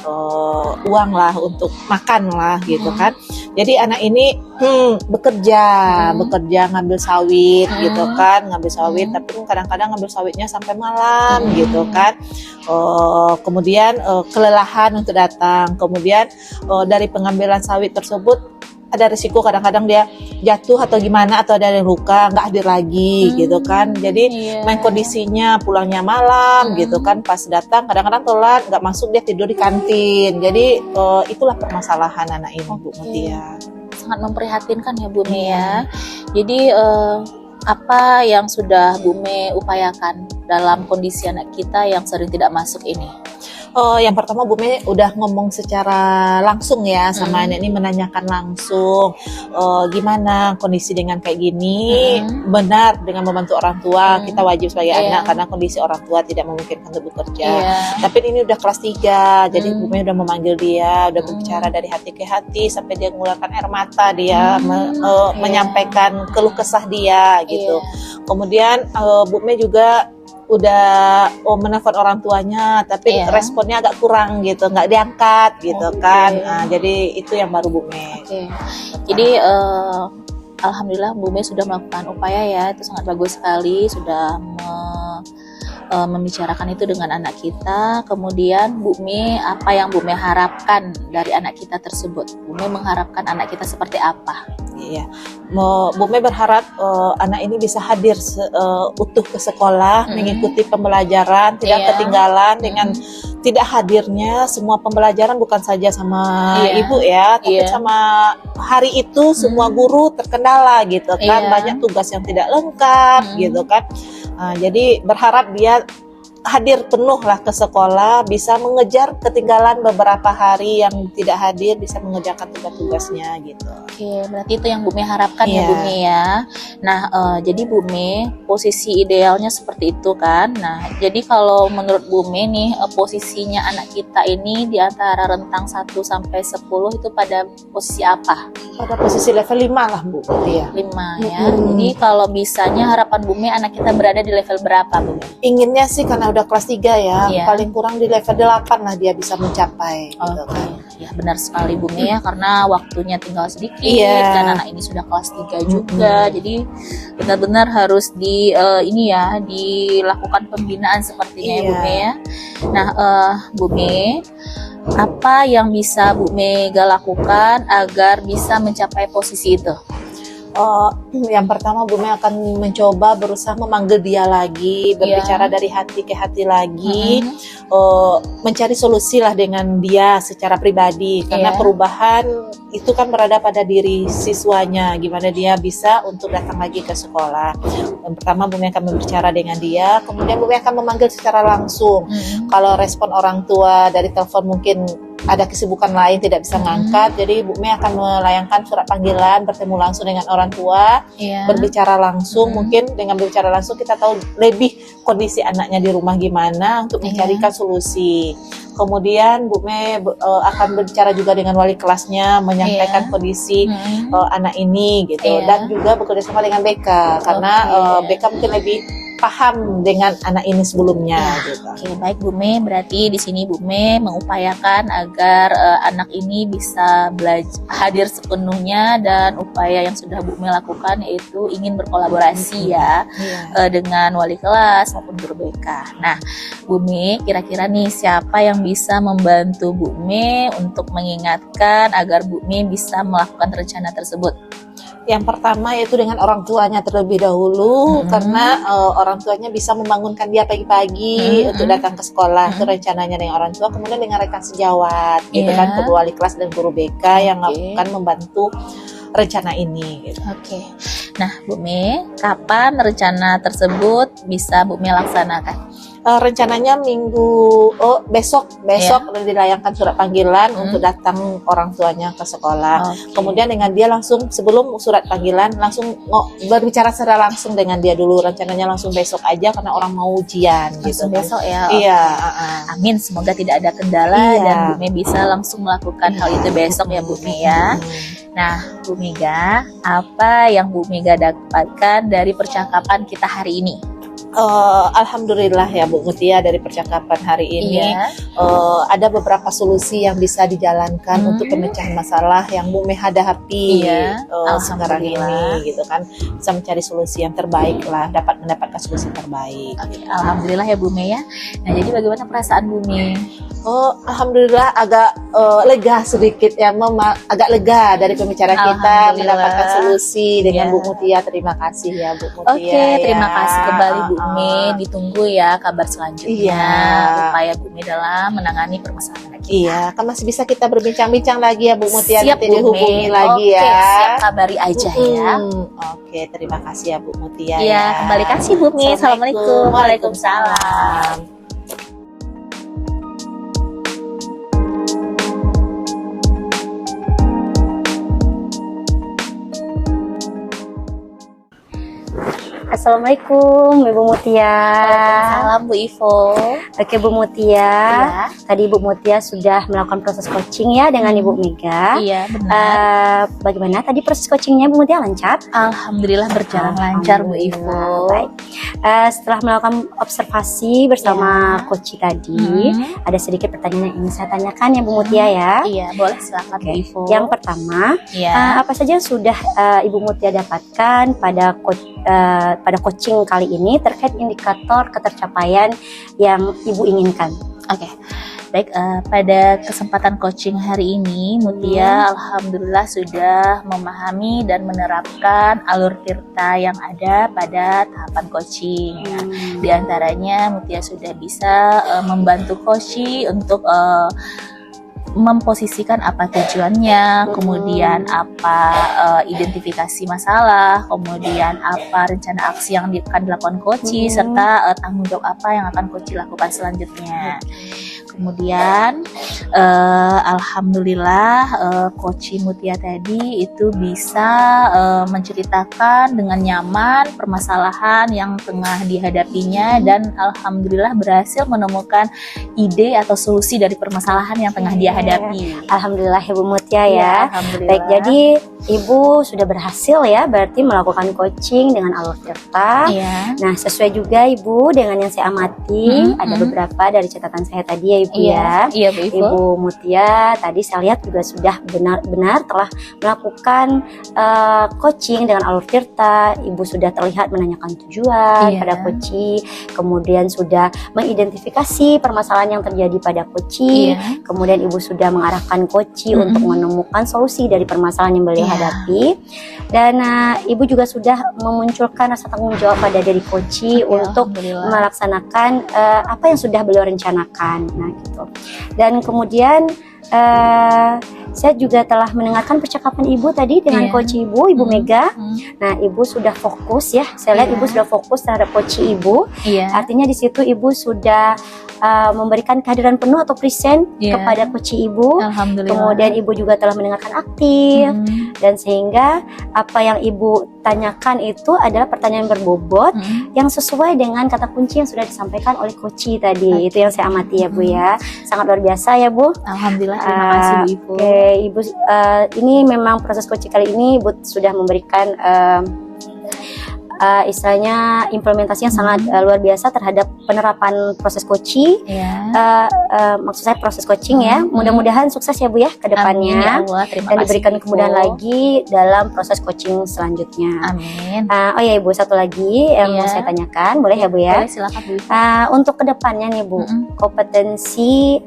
uang lah untuk makan lah gitu kan. Jadi anak ini bekerja ngambil sawit gitu kan, tapi kadang-kadang ngambil sawitnya sampai malam gitu kan. Kemudian kelelahan untuk datang, kemudian dari pengambilan sawit tersebut ada risiko kadang-kadang dia jatuh atau gimana, atau ada yang luka nggak hadir lagi gitu kan. Jadi main kondisinya pulangnya malam gitu kan, pas datang kadang-kadang telat, nggak masuk, dia tidur di kantin. Jadi itulah permasalahan anak ini Bu Mutia. Sangat memprihatinkan ya Bu Me ya. Jadi apa yang sudah Bu Me upayakan dalam kondisi anak kita yang sering tidak masuk ini? Yang pertama Bu Me udah ngomong secara langsung ya sama anak ini, menanyakan langsung gimana kondisi dengan kayak gini. Benar, dengan membantu orang tua kita wajib sebagai anak, karena kondisi orang tua tidak memungkinkan untuk bekerja. Tapi ini udah kelas 3, jadi Bu Me udah memanggil dia, udah berbicara dari hati ke hati sampai dia mengeluarkan air mata, dia menyampaikan keluh kesah dia gitu. Kemudian Bu Me juga udah menelpon orang tuanya, tapi responnya agak kurang gitu, nggak diangkat gitu kan. Nah, jadi itu yang baru Bu Me. Jadi alhamdulillah Bu Me sudah melakukan upaya ya, itu sangat bagus sekali, sudah membicarakan itu dengan anak kita. Kemudian Bu Me, apa yang Bu Me harapkan dari anak kita tersebut? Bu Me mengharapkan anak kita seperti apa? Iya, Bu Me berharap anak ini bisa hadir utuh ke sekolah, mengikuti pembelajaran, tidak Iya. ketinggalan dengan tidak hadirnya semua pembelajaran, bukan saja sama Iya. ibu ya, tapi Iya. sama hari itu semua guru terkendala gitu kan, Iya. banyak tugas yang tidak lengkap gitu kan. Jadi berharap dia hadir penuh lah ke sekolah, bisa mengejar ketinggalan beberapa hari yang tidak hadir, bisa mengerjakan tugas-tugasnya gitu. Oke, berarti itu yang Bu Me harapkan ya Iya. Bu Me ya. Nah, jadi Bu Me posisi idealnya seperti itu kan. Nah, jadi kalau menurut Bu Me nih, posisinya anak kita ini di antara rentang 1 sampai 10 itu pada posisi apa? Pada posisi level 5 lah Bu. Iya. 5 ya. Jadi kalau bisanya harapan Bu Me anak kita berada di level berapa Bu Me? Inginnya sih karena udah kelas 3 ya, Iya. paling kurang di level 8 lah dia bisa mencapai gitu Oke, kan. ya benar sekali Bu Me ya, karena waktunya tinggal sedikit Iya. dan anak ini sudah kelas 3 juga. Jadi benar-benar harus dilakukan pembinaan sepertinya ya Bu Iya. Me ya. Nah, Bu Me, apa yang bisa Bu Mega lakukan agar bisa mencapai posisi itu? Yang pertama Bu Me akan mencoba berusaha memanggil dia lagi, berbicara dari hati ke hati lagi, mencari solusi lah dengan dia secara pribadi, karena Iya. perubahan itu kan berada pada diri siswanya, gimana dia bisa untuk datang lagi ke sekolah. Yang pertama Bu Me akan berbicara dengan dia, kemudian Bu Me akan memanggil secara langsung. Kalau respon orang tua dari telepon mungkin ada kesibukan lain tidak bisa ngangkat, jadi Bu Me akan melayangkan surat panggilan, bertemu langsung dengan orang tua, Iya. berbicara langsung. Mungkin dengan berbicara langsung kita tahu lebih kondisi anaknya di rumah gimana untuk Iya. mencarikan solusi. Kemudian Bu Me akan berbicara juga dengan wali kelasnya, menyampaikan Iya. kondisi anak ini gitu, Iya. dan juga bekerja sama dengan BK karena Oke. BK mungkin lebih paham dengan anak ini sebelumnya gitu. Oke, baik Bu Me, berarti di sini Bu Me mengupayakan agar anak ini bisa hadir sepenuhnya, dan upaya yang sudah Bu Me lakukan yaitu ingin berkolaborasi ya dengan wali kelas maupun guru BK. Nah, Bu Me, kira-kira nih siapa yang bisa membantu Bu Me untuk mengingatkan agar Bu Me bisa melakukan rencana tersebut? Yang pertama yaitu dengan orang tuanya terlebih dahulu, karena orang tuanya bisa membangunkan dia pagi-pagi untuk datang ke sekolah. Itu rencananya dengan orang tua, kemudian dengan rekan sejawat gitu Iya. kan, guru wali kelas dan guru BK yang Oke. akan membantu rencana ini gitu. Oke. Nah, Bu Me, kapan rencana tersebut bisa Bu Me laksanakan? Rencananya besok dilayangkan surat panggilan untuk datang orang tuanya ke sekolah. Oke. Kemudian dengan dia langsung sebelum surat panggilan langsung berbicara secara langsung dengan dia dulu. Rencananya langsung besok aja karena orang mau ujian gitu. Langsung besok ya. Iya. Amin, semoga tidak ada kendala Iya. dan Bu Me bisa langsung melakukan hal itu besok ya Bu Me ya. Nah, Bu Mega, apa yang Bu Mega dapatkan dari percakapan kita hari ini? Alhamdulillah ya Bu Mutia, dari percakapan hari ini Iya. ada beberapa solusi yang bisa dijalankan untuk pemecahan masalah yang Bu Me hadapi Iya, sekarang alhamdulillah. ini gitu kan, bisa mencari solusi yang terbaik lah, dapat mendapatkan solusi yang terbaik. Oke, alhamdulillah ya Bu Me ya. Nah, jadi bagaimana perasaan Bu Me? Alhamdulillah agak lega sedikit ya, agak lega dari pembicaraan kita, Alhamdulillah. mendapatkan solusi dengan Iya. Bu Mutia. Terima kasih ya Bu Mutia. Oke, terima ya. kasih kembali Bu Me. Ditunggu ya kabar selanjutnya. Iya. Upaya Bu Me dalam menangani permasalahan kita. Iya, kan masih bisa kita berbincang-bincang lagi ya Bu Mutia, Siap nanti Bu dihubungi Me. lagi Oke, ya. siap, kabari aja ya. Oke, terima kasih ya Bu Mutia. Iya, kembali kasih Bu Me. Assalamualaikum. Waalaikumsalam. Assalamualaikum Ibu Mutia. Salam Bu Ivo. Oke Bu Mutia, Iya. tadi Ibu Mutia sudah melakukan proses coaching ya dengan Ibu Mega. Iya, benar. Bagaimana tadi proses coachingnya Bu Mutia, lancar? Alhamdulillah berjalan lancar Bu Ivo. Baik. Setelah melakukan observasi bersama Iya. coach tadi, ada sedikit pertanyaan yang ingin saya tanyakan ya Bu Mutia ya. Iya, boleh silakan Bu Ivo. Yang pertama, Iya. apa saja yang sudah Ibu Mutia dapatkan pada pada coaching kali ini terkait indikator ketercapaian yang Ibu inginkan. Oke, baik. Pada kesempatan coaching hari ini, Mutia alhamdulillah sudah memahami dan menerapkan alur tirta yang ada pada tahapan coaching. Nah, di antaranya Mutia sudah bisa membantu coach untuk memposisikan apa tujuannya, kemudian apa identifikasi masalah, kemudian apa rencana aksi yang akan dilakukan coach, serta tanggung jawab apa yang akan coach lakukan selanjutnya. Kemudian alhamdulillah coach Mutia tadi itu bisa menceritakan dengan nyaman permasalahan yang tengah dihadapinya, dan alhamdulillah berhasil menemukan ide atau solusi dari permasalahan yang tengah dia hadapi. Alhamdulillah Ibu Mutia ya. Alhamdulillah. Baik, jadi Ibu sudah berhasil ya berarti melakukan coaching dengan alur tirta. Iya. Nah, sesuai juga Ibu dengan yang saya amati, ada beberapa dari catatan saya tadi ya Ibu ya. Iya, Bu Ivo. Ibu Mutia tadi saya lihat juga sudah benar-benar telah melakukan coaching dengan alur tirta. Ibu sudah terlihat menanyakan tujuan pada coach, kemudian sudah mengidentifikasi permasalahan yang terjadi pada coach, kemudian Ibu sudah mengarahkan coach untuk menemukan solusi dari permasalahan yang beliau hadapi, dan Ibu juga sudah memunculkan rasa tanggung jawab pada dari coach untuk melaksanakan apa yang sudah beliau rencanakan. Nah gitu. Dan kemudian saya juga telah mendengarkan percakapan Ibu tadi dengan coach Ibu Mega. Nah, Ibu sudah fokus ya. Saya lihat Ibu sudah fokus terhadap coach Ibu. Artinya di situ Ibu sudah memberikan kehadiran penuh atau present kepada coach Ibu. Kemudian Ibu juga telah mendengarkan aktif, dan sehingga apa yang Ibu tanyakan itu adalah pertanyaan berbobot yang sesuai dengan kata kunci yang sudah disampaikan oleh coach tadi. Itu yang saya amati ya Bu ya. Sangat luar biasa ya Bu. Alhamdulillah, terima kasih Bu Ivo. Oke, Ibu, ini memang proses coaching kali ini Ibu sudah memberikan istilahnya implementasi yang sangat luar biasa terhadap penerapan proses coaching. Maksud saya proses coaching ya. Mudah-mudahan sukses ya Bu ya ke depannya. Amin, ya Allah. Terima dan kasih, diberikan Bu Ivo. kemudahan lagi dalam proses coaching selanjutnya. Amin. Oh ya Ibu, satu lagi yang mau saya tanyakan, boleh ya Bu ya? Boleh, silakan Bu Ivo. Untuk kedepannya nih Bu, kompetensi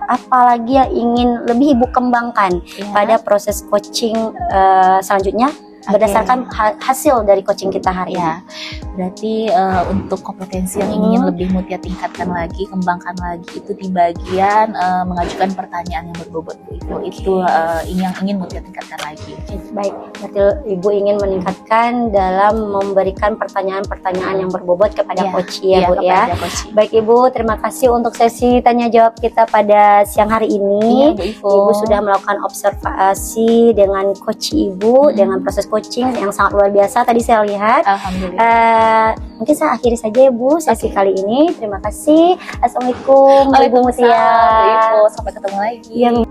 apa lagi yang ingin lebih Ibu kembangkan pada proses coaching selanjutnya berdasarkan hasil dari coaching kita hari ini? Berarti untuk kompetensi yang ingin lebih Mutia tingkatkan lagi, kembangkan lagi, itu di bagian mengajukan pertanyaan yang berbobot Bu Ivo. Itu yang ingin Mutia tingkatkan lagi. Baik, berarti Ibu ingin meningkatkan dalam memberikan pertanyaan-pertanyaan yang berbobot kepada coach ya Bu ya. Baik Ibu, terima kasih untuk sesi tanya jawab kita pada siang hari ini. Bu Ivo. Ibu sudah melakukan observasi dengan coach Ibu dengan proses coaching yang sangat luar biasa tadi saya lihat. Alhamdulillah. Mungkin saya akhiri saja ya Bu sesi kali ini. Terima kasih. Assalamualaikum Ibu Mutia. Bu Ivo, sampai ketemu lagi.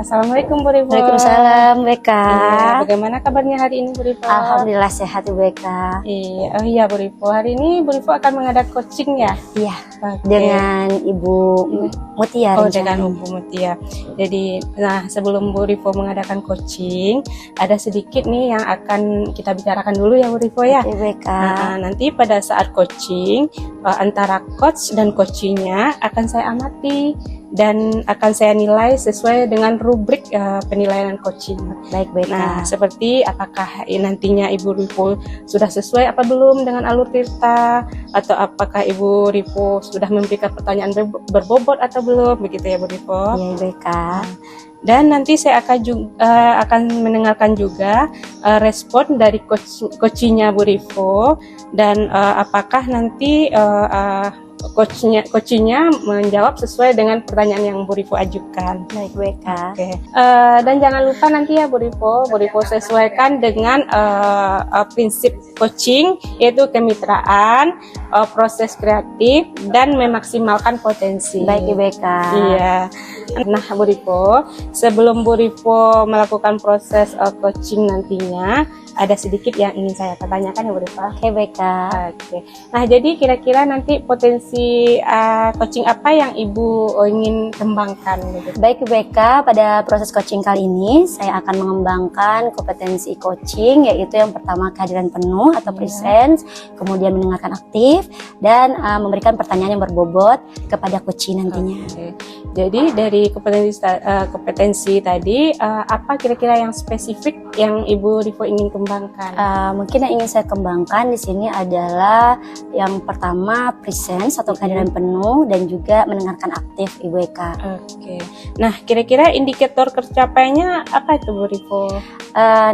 Assalamualaikum Bu Rivo. Waalaikumsalam Beka. Bagaimana kabarnya hari ini Bu Rivo? Alhamdulillah sehat Bu Beka. Iya Bu Rivo. Hari ini Bu Rivo akan mengadakan coaching ya? Iya. Dengan Ibu Mutia. Dengan Ibu Mutia. Jadi, nah sebelum Bu Rivo mengadakan coaching, ada sedikit nih yang akan kita bicarakan dulu ya Bu Rivo ya. Beka. Nanti pada saat coaching antara coach dan coachingnya akan saya amati dan akan saya nilai sesuai dengan rubrik penilaian coaching. Baik. Nah, seperti apakah nantinya Ibu Rivo sudah sesuai apa belum dengan alur tirta, atau apakah Ibu Rivo sudah memberikan pertanyaan berbobot atau belum, begitu ya Bu Rivo. Iya Beka. Dan nanti saya akan mendengarkan juga respon dari coachingnya Bu Rivo, dan apakah nanti coachnya menjawab sesuai dengan pertanyaan yang Bu Rivo ajukan. Baik Bu Eka. Oke. Dan jangan lupa nanti ya Bu Rivo sesuaikan dengan prinsip coaching, yaitu kemitraan, proses kreatif, dan memaksimalkan potensi. Baik Ibu Eka. Iya. Nah Bu Rivo, sebelum Bu Rivo melakukan proses coaching nantinya, ada sedikit yang ingin saya tanyakan ya Bu Rivo. Oke Bu Eka. Oke. Nah, jadi kira-kira nanti potensi coaching apa yang Ibu ingin kembangkan gitu? Baik Ibu Eka, pada proses coaching kali ini saya akan mengembangkan kompetensi coaching, yaitu yang pertama kehadiran penuh atau presence, kemudian mendengarkan aktif, dan memberikan pertanyaan yang berbobot kepada coaching nantinya. Oke. Jadi dari kompetensi tadi, apa kira-kira yang spesifik yang Ibu Rivo ingin kembangkan? Mungkin yang ingin saya kembangkan di sini adalah yang pertama presence atau kehadiran penuh, dan juga mendengarkan aktif Ibu Eka. Oke. Nah, kira-kira indikator tercapainya apa itu Bu Rivo?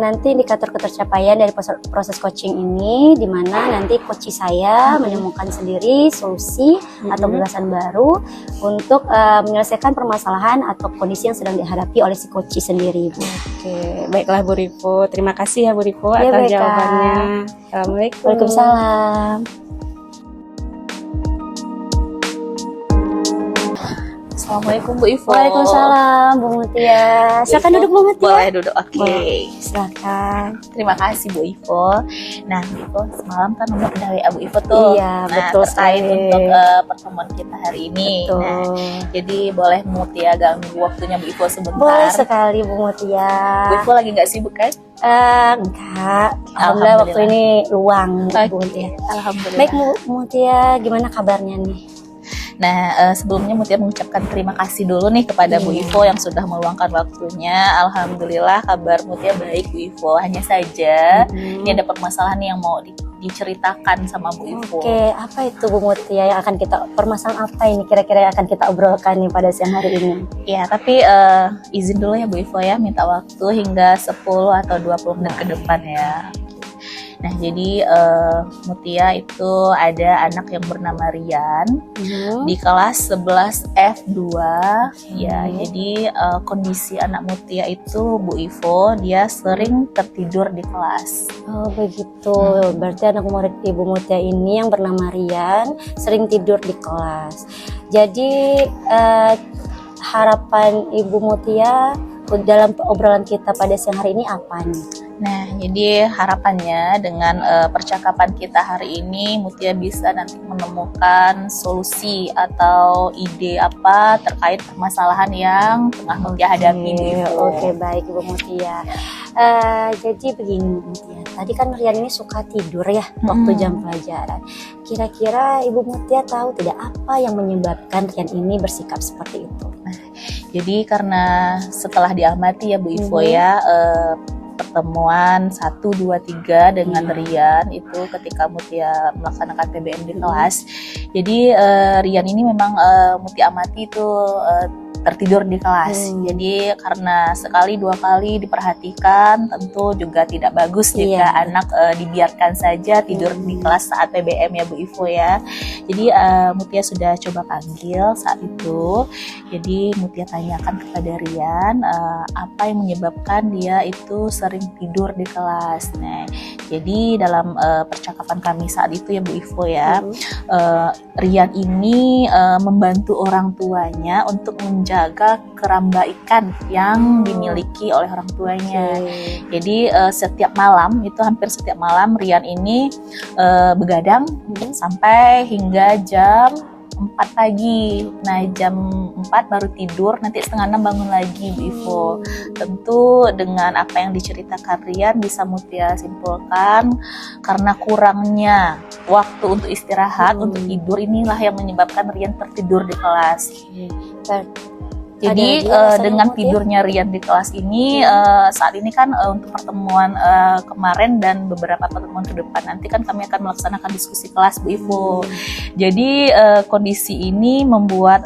Nanti indikator ketercapaian dari proses coaching ini, di mana nanti coach saya menemukan sendiri solusi atau gagasan baru untuk menyelesaikan permasalahan atau kondisi yang sedang dihadapi oleh si coach sendiri, Bu. Oke, baiklah Bu Rivo. Terima kasih ya Bu Rivo Ya, atas baik, Kak. jawabannya. Assalamualaikum. Waalaikumsalam. Assalamualaikum Bu Ivo. Waalaikumsalam Bu Mutia. Silakan duduk Bu Mutia. Boleh duduk, oke. Silakan. Terima kasih Bu Ivo. Nah, Bu Ivo semalam kan udah WA Bu Ivo tuh. Iya, nah, betul terkait sekali. untuk pertemuan kita hari ini. Betul. Nah, jadi boleh Bu Mutia ganggu waktunya Bu Ivo sebentar. Boleh sekali Bu Mutia. Bu Ivo lagi nggak sibuk kan? Enggak. Alhamdulillah waktu ini luang Bu Mutia. Alhamdulillah. Baik Bu Mutia, gimana kabarnya nih? Nah, sebelumnya Mutia mengucapkan terima kasih dulu nih kepada Bu Ivo yang sudah meluangkan waktunya. Alhamdulillah kabar Mutia baik Bu Ivo. Hanya saja ini ada permasalahan yang mau diceritakan sama Bu Ivo. Oke, apa itu Bu Mutia yang akan kita, permasalahan apa ini kira-kira yang akan kita obrolkan nih pada siang hari ini? Ya, tapi izin dulu ya Bu Ivo ya, minta waktu hingga 10 atau 20 menit ke depan ya. Nah, jadi Mutia itu ada anak yang bernama Rian di kelas 11 F2 ya. Jadi kondisi anak Mutia itu Bu Ivo, dia sering tertidur di kelas. Oh begitu, berarti anak murid Ibu Mutia ini yang bernama Rian sering tidur di kelas. Jadi harapan Ibu Mutia dalam obrolan kita pada siang hari ini apa nih? Nah, jadi harapannya dengan percakapan kita hari ini Mutia bisa nanti menemukan solusi atau ide apa terkait permasalahan yang tengah Mutia hadapi. Oke, baik Ibu Mutia. Jadi begini Bu Mutia, tadi kan Rian ini suka tidur ya waktu jam pelajaran. Kira-kira Ibu Mutia tahu tidak apa yang menyebabkan Rian ini bersikap seperti itu? Jadi karena setelah diamati ya Bu Ivo ya, pertemuan 1, 2, 3 dengan Rian itu ketika Mutia melaksanakan PBM di kelas. Jadi Rian ini memang Mutia amati itu tertidur di kelas. Jadi karena sekali 2 kali diperhatikan, tentu juga tidak bagus jika anak dibiarkan saja tidur di kelas saat PBM ya Bu Ivo ya. Jadi Mutia sudah coba panggil saat itu. Jadi Mutia tanyakan kepada Rian apa yang menyebabkan dia itu sering tidur di kelas. Nah, jadi dalam percakapan kami saat itu ya Bu Ivo ya, Rian ini membantu orang tuanya untuk menjaga keramba ikan yang dimiliki oleh orang tuanya. Jadi setiap malam, itu hampir setiap malam Rian ini begadang sampai hingga jam 4 pagi. Nah, jam 4 baru tidur, nanti setengah 6 bangun lagi Bu Ivo. Tentu dengan apa yang diceritakan Rian bisa Mutia simpulkan karena kurangnya waktu untuk istirahat, untuk tidur, inilah yang menyebabkan Rian tertidur di kelas. Jadi dengan tidurnya Rian di kelas ini, saat ini kan untuk pertemuan kemarin dan beberapa pertemuan ke depan nanti kan kami akan melaksanakan diskusi kelas Bu Ivo. Jadi kondisi ini membuat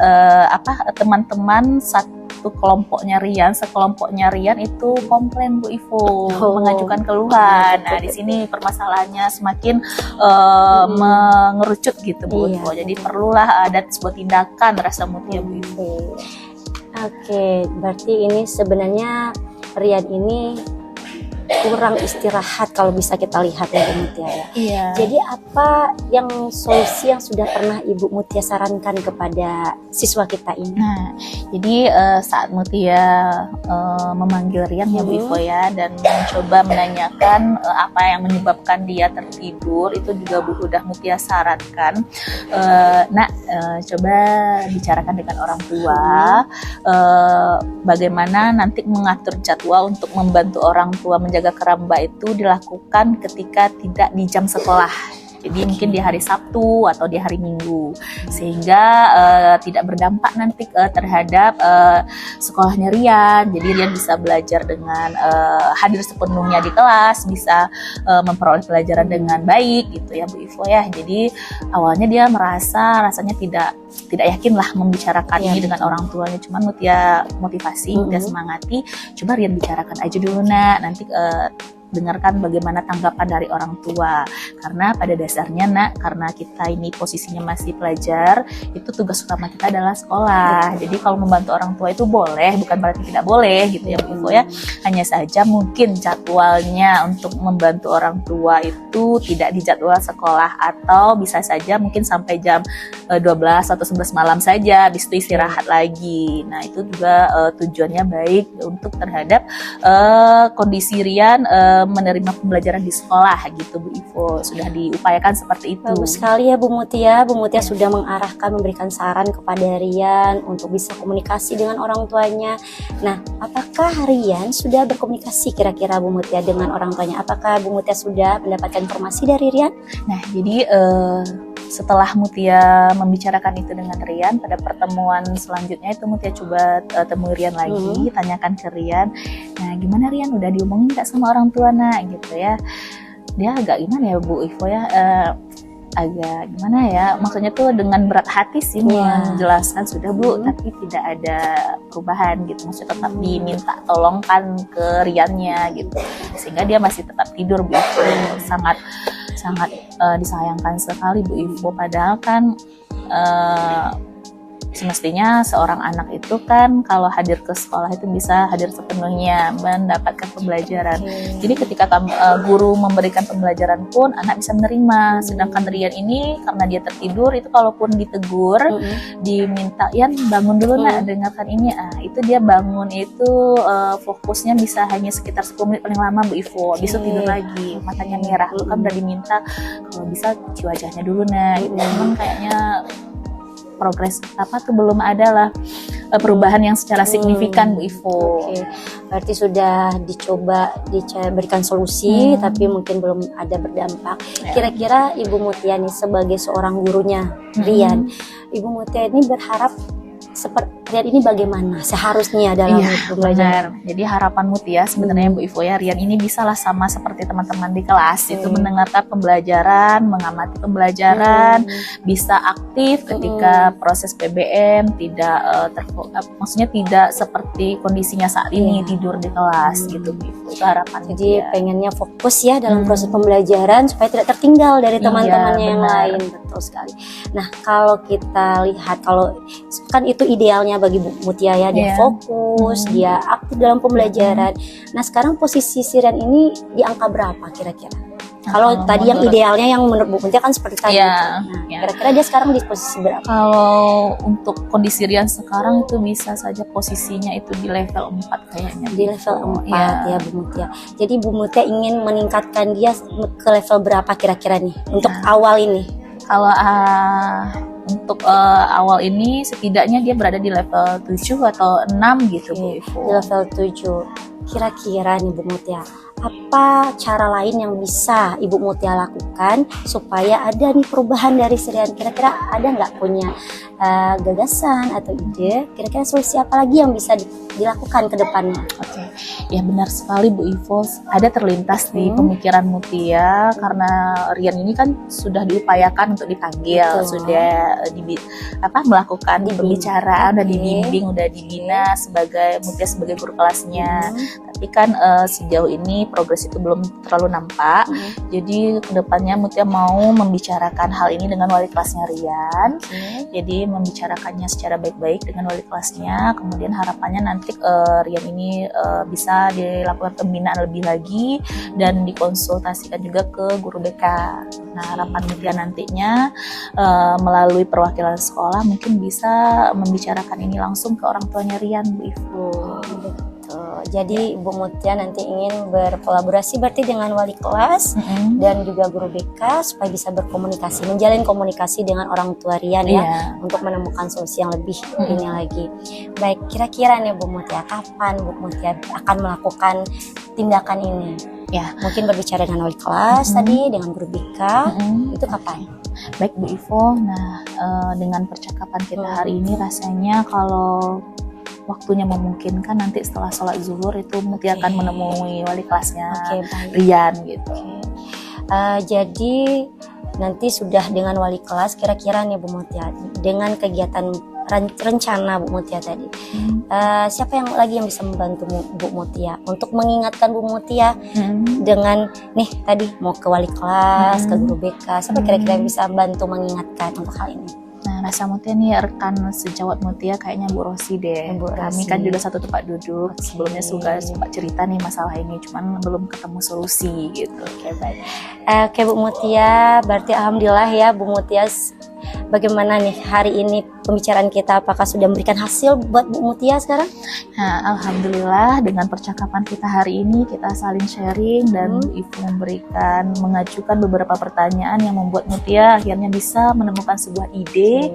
teman-teman waktu sekelompoknya Rian itu komplain Bu Ivo, Oh. mengajukan keluhan. Nah, di sini permasalahannya semakin mengerucut gitu Bu Iya. Ivo. Jadi perlulah ada sebuah tindakan rasa Mutia Bu Ivo. Oke, berarti ini sebenarnya Rian ini kurang istirahat kalau bisa kita lihat ya Bu Mutia ya. Iya. Jadi apa yang solusi yang sudah pernah Ibu Mutia sarankan kepada siswa kita ini? Nah, jadi saat Mutia memanggil Rian ya Bu Ivo ya, dan mencoba menanyakan apa yang menyebabkan dia tertidur, itu juga Bu udah Mutia sarankan, coba bicarakan dengan orang tua, bagaimana nanti mengatur jadwal untuk membantu orang tua menjaga keramba itu dilakukan ketika tidak di jam sekolah. Jadi mungkin di hari Sabtu atau di hari Minggu, sehingga tidak berdampak nanti terhadap sekolahnya Rian. Jadi Rian bisa belajar dengan hadir sepenuhnya di kelas, bisa memperoleh pelajaran dengan baik gitu ya Bu Ivo ya. Jadi awalnya dia rasanya tidak yakin lah membicarakan ini dengan orang tuanya. Cuman Mutia motivasi, Mutia semangati, coba Rian bicarakan aja dulu Nak, nanti dengarkan bagaimana tanggapan dari orang tua, karena pada dasarnya karena kita ini posisinya masih pelajar, itu tugas utama kita adalah sekolah. Jadi kalau membantu orang tua itu boleh, bukan berarti tidak boleh gitu ya Bu Ivo ya. Hanya saja mungkin jadwalnya untuk membantu orang tua itu tidak di jadwal sekolah, atau bisa saja mungkin sampai jam 12 atau 11 malam saja, habis itu istirahat lagi. Nah itu juga tujuannya baik untuk terhadap kondisi Rian menerima pembelajaran di sekolah gitu Bu Ivo. Sudah diupayakan seperti itu. Bagus sekali ya Bu Mutia. Bu Mutia sudah mengarahkan, memberikan saran kepada Rian untuk bisa komunikasi dengan orang tuanya. Nah, apakah Rian sudah berkomunikasi kira-kira Bu Mutia dengan orang tuanya? Apakah Bu Mutia sudah mendapatkan informasi dari Rian? Nah, jadi setelah Mutia membicarakan itu dengan Rian, pada pertemuan selanjutnya itu Mutia coba temui Rian lagi, tanyakan ke Rian, nah gimana Rian, udah diomongin nggak sama orang tua Nak gitu ya. Dia agak gimana ya Bu Ivo ya, agak gimana ya, maksudnya tuh dengan berat hati sih menjelaskan sudah Bu, tapi tidak ada perubahan gitu, maksudnya tetap diminta tolongkan ke Riannya gitu, sehingga dia masih tetap tidur Bu Ivo. sangat disayangkan sekali Bu Ivo, padahal kan semestinya seorang anak itu kan kalau hadir ke sekolah itu bisa hadir sepenuhnya mendapatkan pembelajaran. Jadi ketika guru memberikan pembelajaran pun anak bisa menerima. Sedangkan Rian ini karena dia tertidur, itu kalaupun ditegur, diminta Yan bangun dulu Nak, dengarkan ini, itu dia bangun itu fokusnya bisa hanya sekitar 10 menit paling lama Bu Ivo. Habis itu tidur lagi, matanya merah. Lu kan udah diminta kalau bisa cuci wajahnya dulu Nak. Cuman kayaknya progres belum ada lah perubahan yang secara signifikan Bu Ivo. Oke. Berarti sudah diberikan solusi, tapi mungkin belum ada berdampak. Kira-kira Ibu Mutia nih sebagai seorang gurunya Rian, Ibu Mutia ini berharap Rian ini bagaimana seharusnya dalam pembelajaran? Jadi harapan Mutia sebenarnya Bu Ivo ya, Rian ini bisalah sama seperti teman-teman di kelas, itu mendengarkan pembelajaran, mengamati pembelajaran, bisa aktif ketika proses PBM, tidak maksudnya tidak seperti kondisinya saat ini tidur di kelas gitu Bu Ivo. Itu harapan. Jadi pengennya fokus ya dalam proses pembelajaran supaya tidak tertinggal dari teman-temannya yang lain. Betul sekali. Nah, kalau kita lihat, kalau kan itu idealnya bagi Bu Mutia ya, dia fokus, dia aktif dalam pembelajaran. Nah, sekarang posisi Rian ini di angka berapa kira-kira? Kalau tadi yang idealnya yang menurut Bu Mutia kan seperti tadi. Nah, kira-kira dia sekarang di posisi berapa? Kalau untuk kondisi Rian sekarang itu bisa saja posisinya itu di level 4 kayaknya. Di level 4 ya Bu Mutia. Jadi Bu Mutia ingin meningkatkan dia ke level berapa kira-kira nih untuk awal ini? Kalau untuk awal ini setidaknya dia berada di level 7 atau 6 gitu Bu Ivo. Di level 7. Kira-kira nih Bu Mutia, apa cara lain yang bisa Ibu Mutia lakukan supaya ada nih perubahan dari Rian. Kira-kira ada nggak punya gagasan atau ide? Kira-kira solusi apa lagi yang bisa dilakukan ke depannya? Oke, ya benar sekali Bu Ivo. Ada terlintas di pemikiran Mutia karena Rian ini kan sudah diupayakan untuk dipanggil, sudah melakukan pembicaraan, udah dibimbing, udah dibina sebagai Mutia sebagai guru kelasnya. Tapi kan sejauh ini progres itu belum terlalu nampak. Jadi kedepannya Mutia mau membicarakan hal ini dengan wali kelasnya Rian. Jadi membicarakannya secara baik-baik dengan wali kelasnya. Kemudian harapannya nanti Rian ini bisa dilakukan pembinaan lebih lagi dan dikonsultasikan juga ke guru BK. Nah, harapan Mutia nantinya melalui perwakilan sekolah mungkin bisa membicarakan ini langsung ke orang tuanya Rian, Bu Ivo. Jadi Ibu Mutia nanti ingin berkolaborasi berarti dengan wali kelas dan juga guru BK supaya bisa berkomunikasi, menjalin komunikasi dengan orang tua Rian ya, untuk menemukan solusi yang lebih ini lagi. Baik, kira-kira nih Bu Mutia, kapan Bu Mutia akan melakukan tindakan ini? Ya, mungkin berbicara dengan wali kelas tadi, dengan guru BK, itu kapan? Baik Bu Ivo, nah dengan percakapan kita hari ini rasanya kalau waktunya memungkinkan nanti setelah sholat zuhur itu Mutia akan menemui wali kelasnya Rian gitu. Jadi nanti sudah dengan wali kelas, kira-kira nih Bu Mutia dengan kegiatan rencana Bu Mutia tadi, siapa yang lagi yang bisa membantu Bu Mutia untuk mengingatkan Bu Mutia dengan nih tadi mau ke wali kelas, ke guru BK, siapa kira-kira yang bisa bantu mengingatkan untuk hal ini? Nah, rasa Mutia nih rekan sejawat Mutia kayaknya Bu Rosi deh. Kami kan juga satu tempat duduk. Sebelumnya suka cerita nih masalah ini, cuman belum ketemu solusi gitu. Oke, baik. Oke Bu Mutia, berarti alhamdulillah ya Bu Mutia. Bagaimana nih hari ini pembicaraan kita, apakah sudah memberikan hasil buat Bu Mutia sekarang? Nah, alhamdulillah dengan percakapan kita hari ini kita saling sharing dan Ibu mengajukan beberapa pertanyaan yang membuat Mutia akhirnya bisa menemukan sebuah ide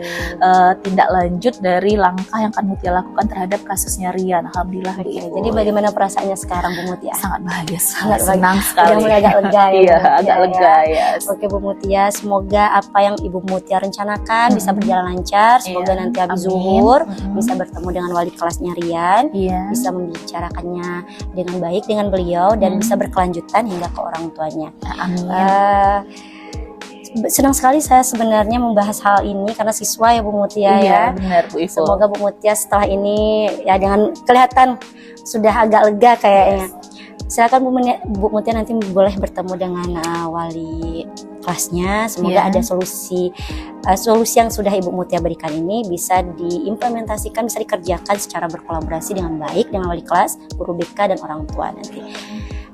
tindak lanjut dari langkah yang akan Mutia lakukan terhadap kasusnya Rian. Alhamdulillah. Jadi bagaimana perasaannya sekarang Bu Mutia? Sangat bahagia, sangat senang sekali. Udah mulai agak lega ya. Iya, agak lega ya. Oke Bu Mutia, semoga apa yang Ibu Mutia rencanakan bisa berjalan lancar. Semoga nanti habis zuhur bisa bertemu dengan wali kelasnya Rian, bisa membicarakannya dengan baik dengan beliau dan bisa berkelanjutan hingga ke orang tuanya. Amin. Senang sekali saya sebenarnya membahas hal ini karena siswa ya Bu Mutia ya. Benar Bu Ivo. Semoga Bu Mutia setelah ini ya dengan kelihatan sudah agak lega kayaknya. Silakan Bu Mutia nanti boleh bertemu dengan wali kelasnya. Semoga ada solusi yang sudah Ibu Mutia berikan ini bisa diimplementasikan, bisa dikerjakan secara berkolaborasi dengan baik dengan wali kelas, guru BK dan orang tua nanti.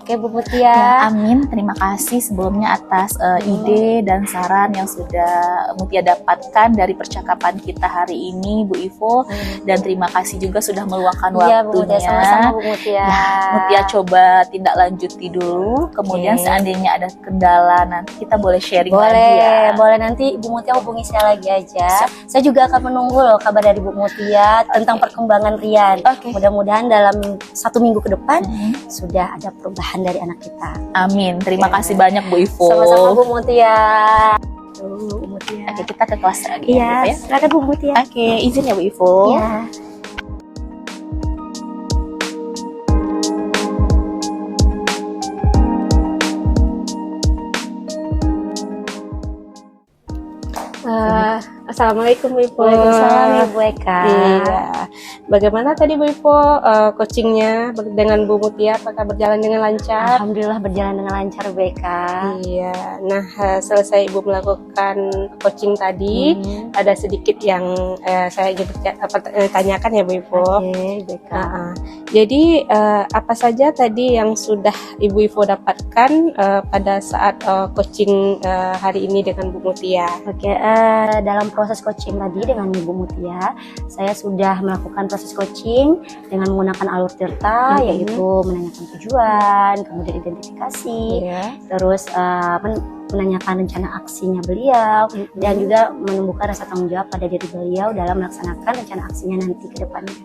Oke Bu Mutia. Ya, amin. Terima kasih sebelumnya atas ide dan saran yang sudah Mutia dapatkan dari percakapan kita hari ini Bu Ivo. Dan terima kasih juga sudah meluangkan waktunya. Bu Mutia, sama-sama Bu Mutia. Ya, Mutia coba tindak lanjuti dulu. Kemudian seandainya ada kendala nanti kita boleh sharing lagi ya. Boleh nanti Bu Mutia hubungi saya lagi aja. Saya juga akan menunggu loh kabar dari Bu Mutia tentang perkembangan Rian. Mudah-mudahan dalam 1 minggu ke depan sudah ada perubahan dari anak kita. Amin. Terima kasih banyak Bu Ivo. Sama-sama Bu Mutia. Bu Mutia. Oke, kita ke kelas lagi ya. Silakan Bu Mutia. Oke, izin ya Bu Ivo. Iya. Assalamualaikum Bu Ivo. Waalaikumsalam Ibu Eka. Iya. Bagaimana tadi Bu Ivo coachingnya dengan Bu Mutia? Apakah berjalan dengan lancar? Alhamdulillah berjalan dengan lancar Bu Eka. Iya. Nah, selesai Ibu melakukan coaching tadi, ada sedikit yang saya ingin tanyakan ya Bu Ivo. Oke, Bu Eka. Jadi apa saja tadi yang sudah Ibu Ivo dapatkan pada saat coaching hari ini dengan Bu Mutia? Oke, dalam proses coaching tadi dengan Ibu Mutia, saya sudah melakukan proses coaching dengan menggunakan alur tirta, yaitu menanyakan tujuan, kemudian identifikasi, terus menanyakan rencana aksinya beliau, dan juga menumbuhkan rasa tanggung jawab pada diri beliau dalam melaksanakan rencana aksinya nanti ke depannya.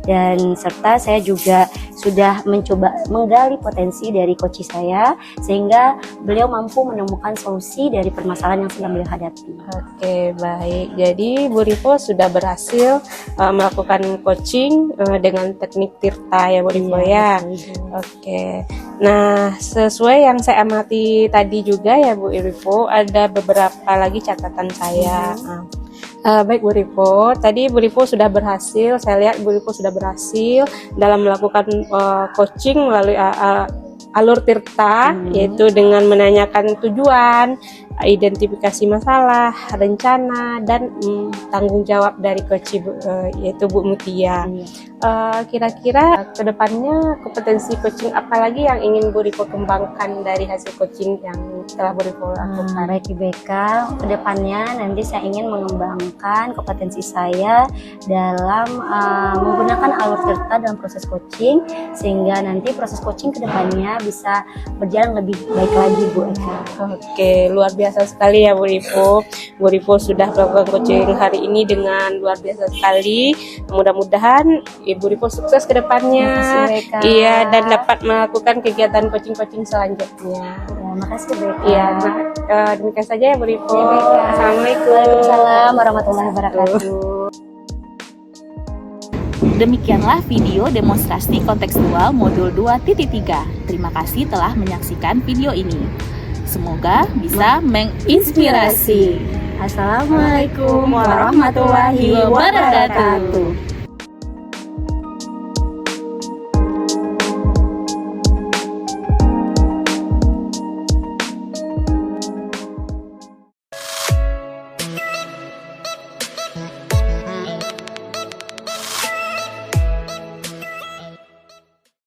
Dan serta saya juga sudah mencoba menggali potensi dari coach saya sehingga beliau mampu menemukan solusi dari permasalahan yang sedang beliau hadapi. Oke, baik. Jadi Bu Rivo sudah berhasil melakukan coaching dengan teknik Tirta ya Bu Rivo ya. Oke. Nah, sesuai yang saya amati tadi juga ya Bu Rivo, ada beberapa lagi catatan saya. Baik Bu Rivo, tadi Bu Rivo sudah berhasil, saya lihat Bu Rivo sudah berhasil dalam melakukan coaching melalui alur Tirta, yaitu dengan menanyakan tujuan, identifikasi masalah, rencana, dan tanggung jawab dari coach yaitu Bu Mutia. Kira-kira kedepannya kompetensi coaching apa lagi yang ingin Bu Rivo kembangkan dari hasil coaching yang telah Bu Rivo lakukan? Baik IBK, kedepannya nanti saya ingin mengembangkan kompetensi saya dalam menggunakan alur Tirta dalam proses coaching sehingga nanti proses coaching kedepannya bisa berjalan lebih baik lagi Bu Eka. Oke, luar biasa sekali ya Bu Rivo. Bu Rivo sudah melakukan coaching hari ini dengan luar biasa sekali. Mudah-mudahan Ibu Rivo sukses ke depannya. Iya, dan dapat melakukan kegiatan coaching-coaching selanjutnya. Ya, makasih Beka. Iya, demikian saja ya Bu Rivo. Ya, Beka. Assalamualaikum. Waalaikumsalam warahmatullahi wabarakatuh. Demikianlah video demonstrasi kontekstual modul 2.3. Terima kasih telah menyaksikan video ini. Semoga bisa menginspirasi. Assalamualaikum warahmatullahi wabarakatuh.